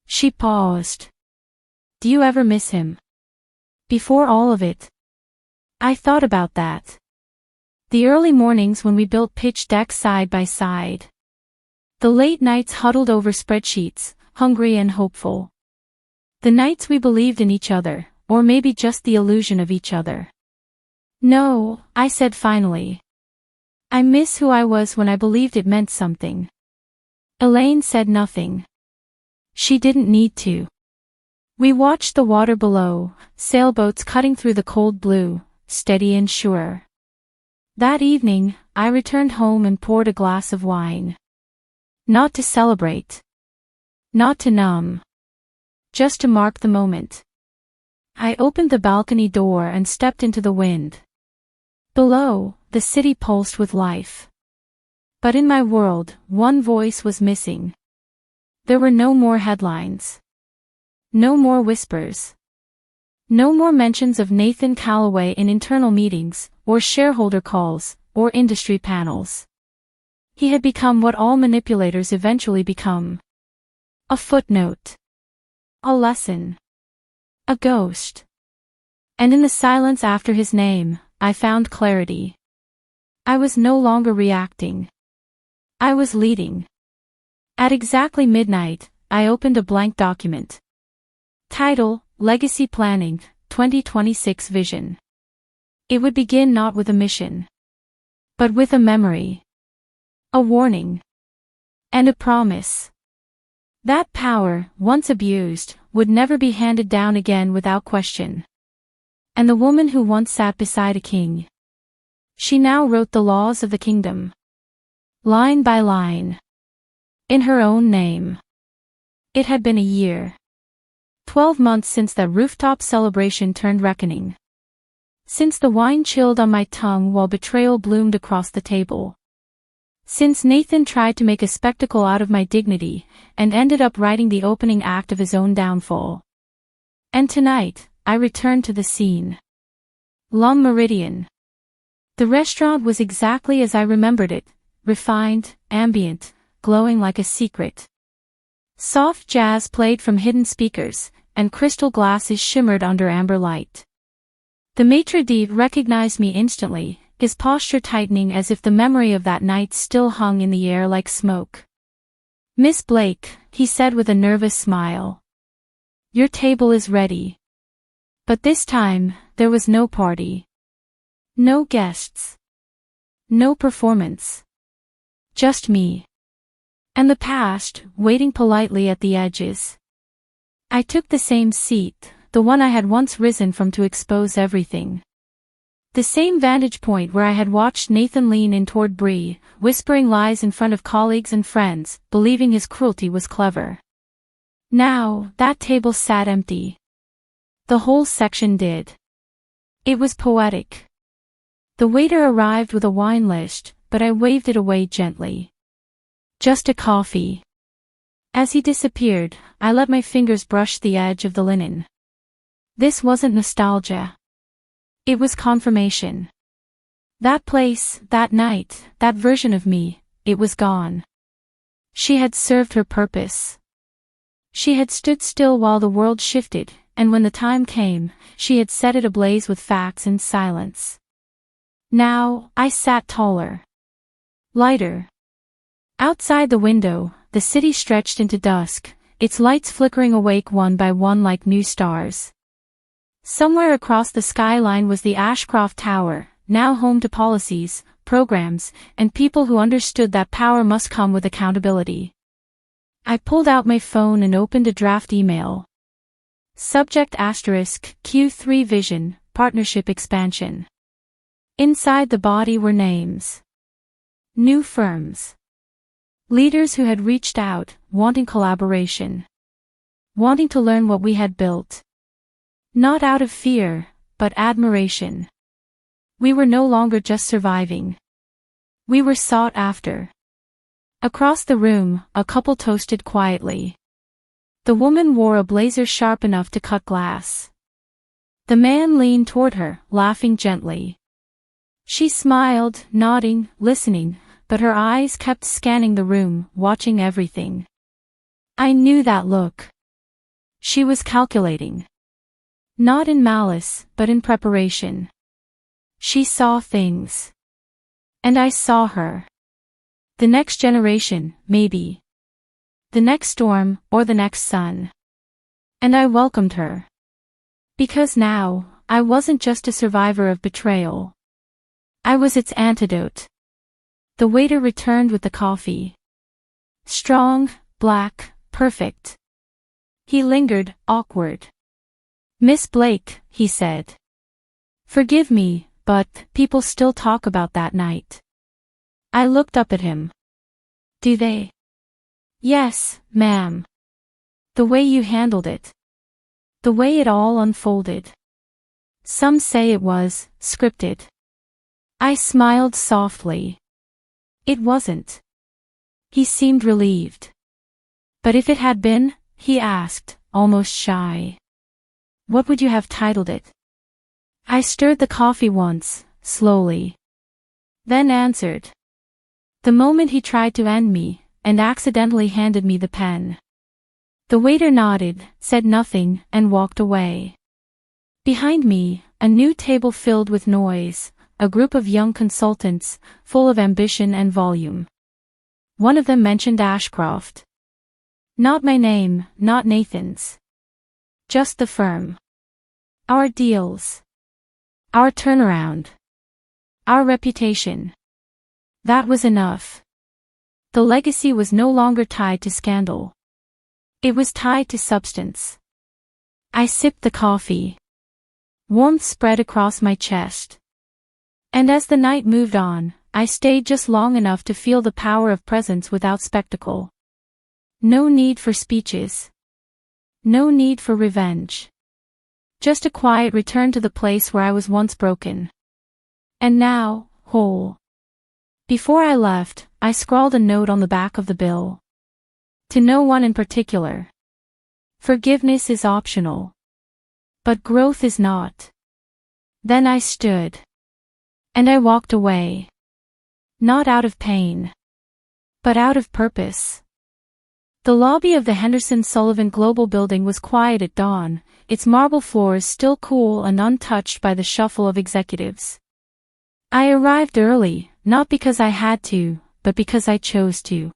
She paused. Do you ever miss him? Before all of it. I thought about that. The early mornings when we built pitch decks side by side. The late nights huddled over spreadsheets, hungry and hopeful. The nights we believed in each other, or maybe just the illusion of each other. No, I said finally. I miss who I was when I believed it meant something. Elaine said nothing. She didn't need to. We watched the water below, sailboats cutting through the cold blue, steady and sure. That evening, I returned home and poured a glass of wine. Not to celebrate. Not to numb. Just to mark the moment. I opened the balcony door and stepped into the wind. Below, the city pulsed with life. But in my world, one voice was missing. There were no more headlines. No more whispers. No more mentions of Nathan Calloway in internal meetings, or shareholder calls, or industry panels. He had become what all manipulators eventually become. A footnote. A lesson. A ghost. And in the silence after his name, I found clarity. I was no longer reacting. I was leading. At exactly midnight, I opened a blank document. Title, Legacy Planning, 2026 Vision. It would begin not with a mission, but with a memory. A warning. And a promise. That power, once abused, would never be handed down again without question. And the woman who once sat beside a king. She now wrote the laws of the kingdom. Line by line. In her own name. It had been a year. 12 months since that rooftop celebration turned reckoning. Since the wine chilled on my tongue while betrayal bloomed across the table. Since Nathan tried to make a spectacle out of my dignity, and ended up writing the opening act of his own downfall. And tonight, I returned to the scene. Lum Meridian. The restaurant was exactly as I remembered it, refined, ambient, glowing like a secret. Soft jazz played from hidden speakers, and crystal glasses shimmered under amber light. The maitre d' recognized me instantly, his posture tightening as if the memory of that night still hung in the air like smoke. Miss Blake, he said with a nervous smile. Your table is ready. But this time, there was no party. No guests. No performance. Just me. And the past, waiting politely at the edges. I took the same seat, the one I had once risen from to expose everything. The same vantage point where I had watched Nathan lean in toward Bree, whispering lies in front of colleagues and friends, believing his cruelty was clever. Now, that table sat empty. The whole section did. It was poetic. The waiter arrived with a wine list, but I waved it away gently. Just a coffee. As he disappeared, I let my fingers brush the edge of the linen. This wasn't nostalgia. It was confirmation. That place, that night, that version of me, it was gone. She had served her purpose. She had stood still while the world shifted, and when the time came, she had set it ablaze with facts and silence. Now, I sat taller. Lighter. Outside the window, the city stretched into dusk, its lights flickering awake one by one like new stars. Somewhere across the skyline was the Ashcroft Tower, now home to policies, programs, and people who understood that power must come with accountability. I pulled out my phone and opened a draft email. Subject *Q3 Vision, Partnership Expansion. Inside the body were names. New firms. Leaders who had reached out, wanting collaboration. Wanting to learn what we had built. Not out of fear, but admiration. We were no longer just surviving. We were sought after. Across the room, a couple toasted quietly. The woman wore a blazer sharp enough to cut glass. The man leaned toward her, laughing gently. She smiled, nodding, listening, but her eyes kept scanning the room, watching everything. I knew that look. She was calculating. Not in malice, but in preparation. She saw things. And I saw her. The next generation, maybe. The next storm, or the next sun. And I welcomed her. Because now, I wasn't just a survivor of betrayal. I was its antidote. The waiter returned with the coffee. Strong, black, perfect. He lingered, awkward. Miss Blake, he said. Forgive me, but people still talk about that night. I looked up at him. Do they? Yes, ma'am. The way you handled it. The way it all unfolded. Some say it was scripted. I smiled softly. It wasn't. He seemed relieved. But if it had been, he asked, almost shy. What would you have titled it? I stirred the coffee once, slowly. Then answered. The moment he tried to end me, and accidentally handed me the pen. The waiter nodded, said nothing, and walked away. Behind me, a new table filled with noise, a group of young consultants, full of ambition and volume. One of them mentioned Ashcroft. Not my name, not Nathan's. Just the firm. Our deals. Our turnaround. Our reputation. That was enough. The legacy was no longer tied to scandal. It was tied to substance. I sipped the coffee. Warmth spread across my chest. And as the night moved on, I stayed just long enough to feel the power of presence without spectacle. No need for speeches. No need for revenge. Just a quiet return to the place where I was once broken. And now, whole. Before I left, I scrawled a note on the back of the bill. To no one in particular. Forgiveness is optional. But growth is not. Then I stood. And I walked away. Not out of pain. But out of purpose. The lobby of the Henderson-Sullivan Global Building was quiet at dawn, its marble floors still cool and untouched by the shuffle of executives. I arrived early, not because I had to, but because I chose to.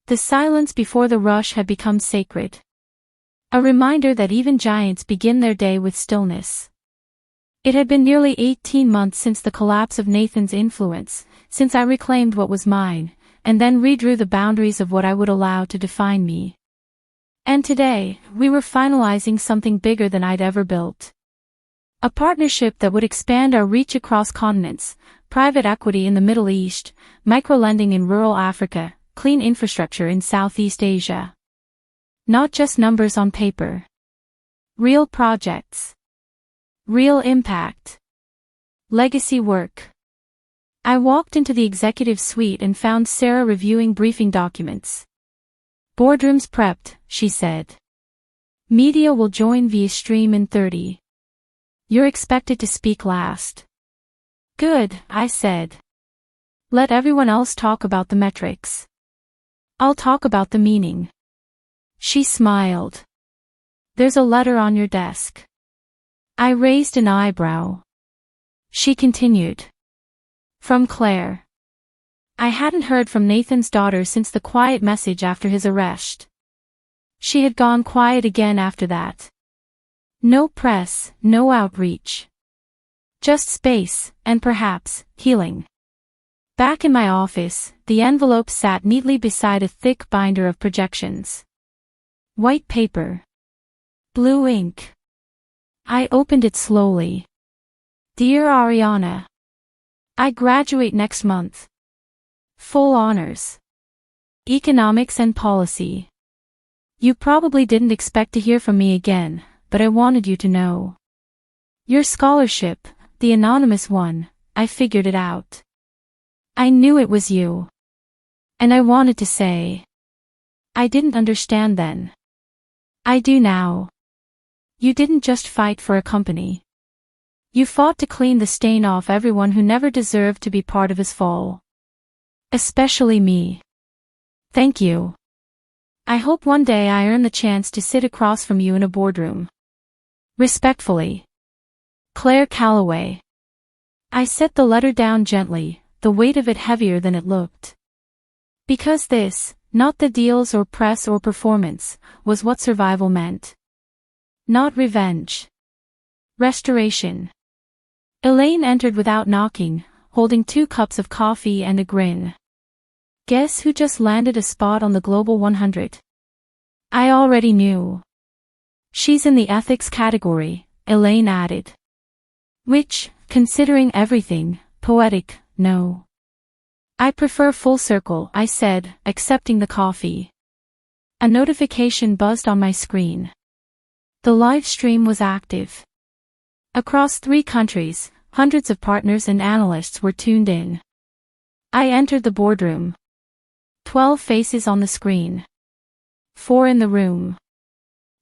The silence before the rush had become sacred. A reminder that even giants begin their day with stillness. It had been nearly 18 months since the collapse of Nathan's influence, since I reclaimed what was mine, and then redrew the boundaries of what I would allow to define me. And today, we were finalizing something bigger than I'd ever built. A partnership that would expand our reach across continents, private equity in the Middle East, microlending in rural Africa, clean infrastructure in Southeast Asia. Not just numbers on paper. Real projects. Real impact. Legacy work. I walked into the executive suite and found Sarah reviewing briefing documents. Boardroom's prepped, she said. Media will join via stream in 30. You're expected to speak last. Good, I said. Let everyone else talk about the metrics. I'll talk about the meaning. She smiled. There's a letter on your desk. I raised an eyebrow. She continued. From Claire. I hadn't heard from Nathan's daughter since the quiet message after his arrest. She had gone quiet again after that. No press, no outreach. Just space, and perhaps, healing. Back in my office, the envelope sat neatly beside a thick binder of projections. White paper. Blue ink. I opened it slowly. Dear Ariana. I graduate next month. Full honors. Economics and policy. You probably didn't expect to hear from me again, but I wanted you to know. Your scholarship, the anonymous one, I figured it out. I knew it was you. And I wanted to say. I didn't understand then. I do now. You didn't just fight for a company. You fought to clean the stain off everyone who never deserved to be part of his fall. Especially me. Thank you. I hope one day I earn the chance to sit across from you in a boardroom. Respectfully. Claire Calloway. I set the letter down gently, the weight of it heavier than it looked. Because this, not the deals or press or performance, was what survival meant. Not revenge. Restoration. Elaine entered without knocking, holding 2 cups of coffee and a grin. Guess who just landed a spot on the Global 100? I already knew. She's in the ethics category, Elaine added. Which, considering everything, poetic, no. I prefer full circle, I said, accepting the coffee. A notification buzzed on my screen. The live stream was active. Across 3 countries, hundreds of partners and analysts were tuned in. I entered the boardroom. 12 faces on the screen. 4 in the room.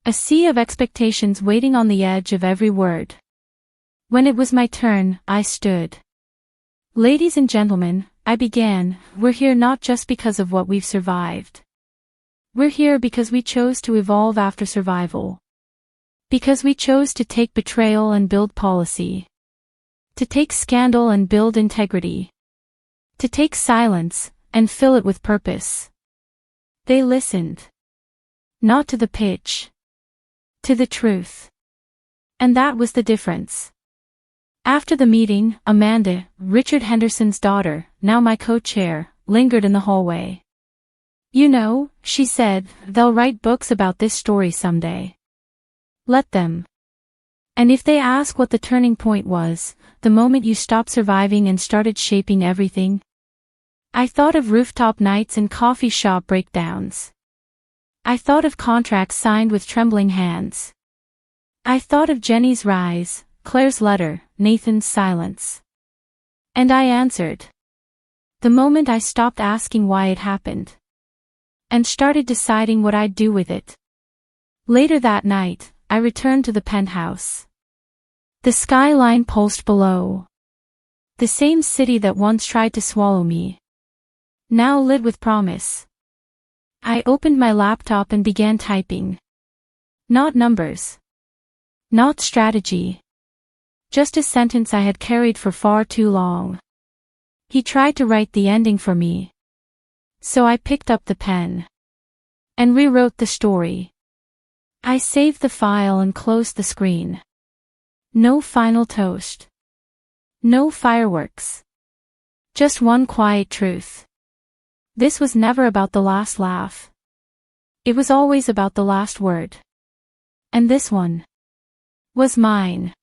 A sea of expectations waiting on the edge of every word. When it was my turn, I stood. Ladies and gentlemen, I began, we're here not just because of what we've survived. We're here because we chose to evolve after survival. Because we chose to take betrayal and build policy. To take scandal and build integrity. To take silence, and fill it with purpose. They listened. Not to the pitch. To the truth. And that was the difference. After the meeting, Amanda, Richard Henderson's daughter, now my co-chair, lingered in the hallway. You know, she said, they'll write books about this story someday. Let them. And if they ask what the turning point was, the moment you stopped surviving and started shaping everything, I thought of rooftop nights and coffee shop breakdowns. I thought of contracts signed with trembling hands. I thought of Jenny's rise, Claire's letter, Nathan's silence. And I answered. The moment I stopped asking why it happened. And started deciding what I'd do with it. Later that night, I returned to the penthouse. The skyline pulsed below. The same city that once tried to swallow me. Now lit with promise. I opened my laptop and began typing. Not numbers. Not strategy. Just a sentence I had carried for far too long. He tried to write the ending for me. So I picked up the pen. And rewrote the story. I saved the file and closed the screen. No final toast. No fireworks. Just one quiet truth. This was never about the last laugh. It was always about the last word. And this one was mine.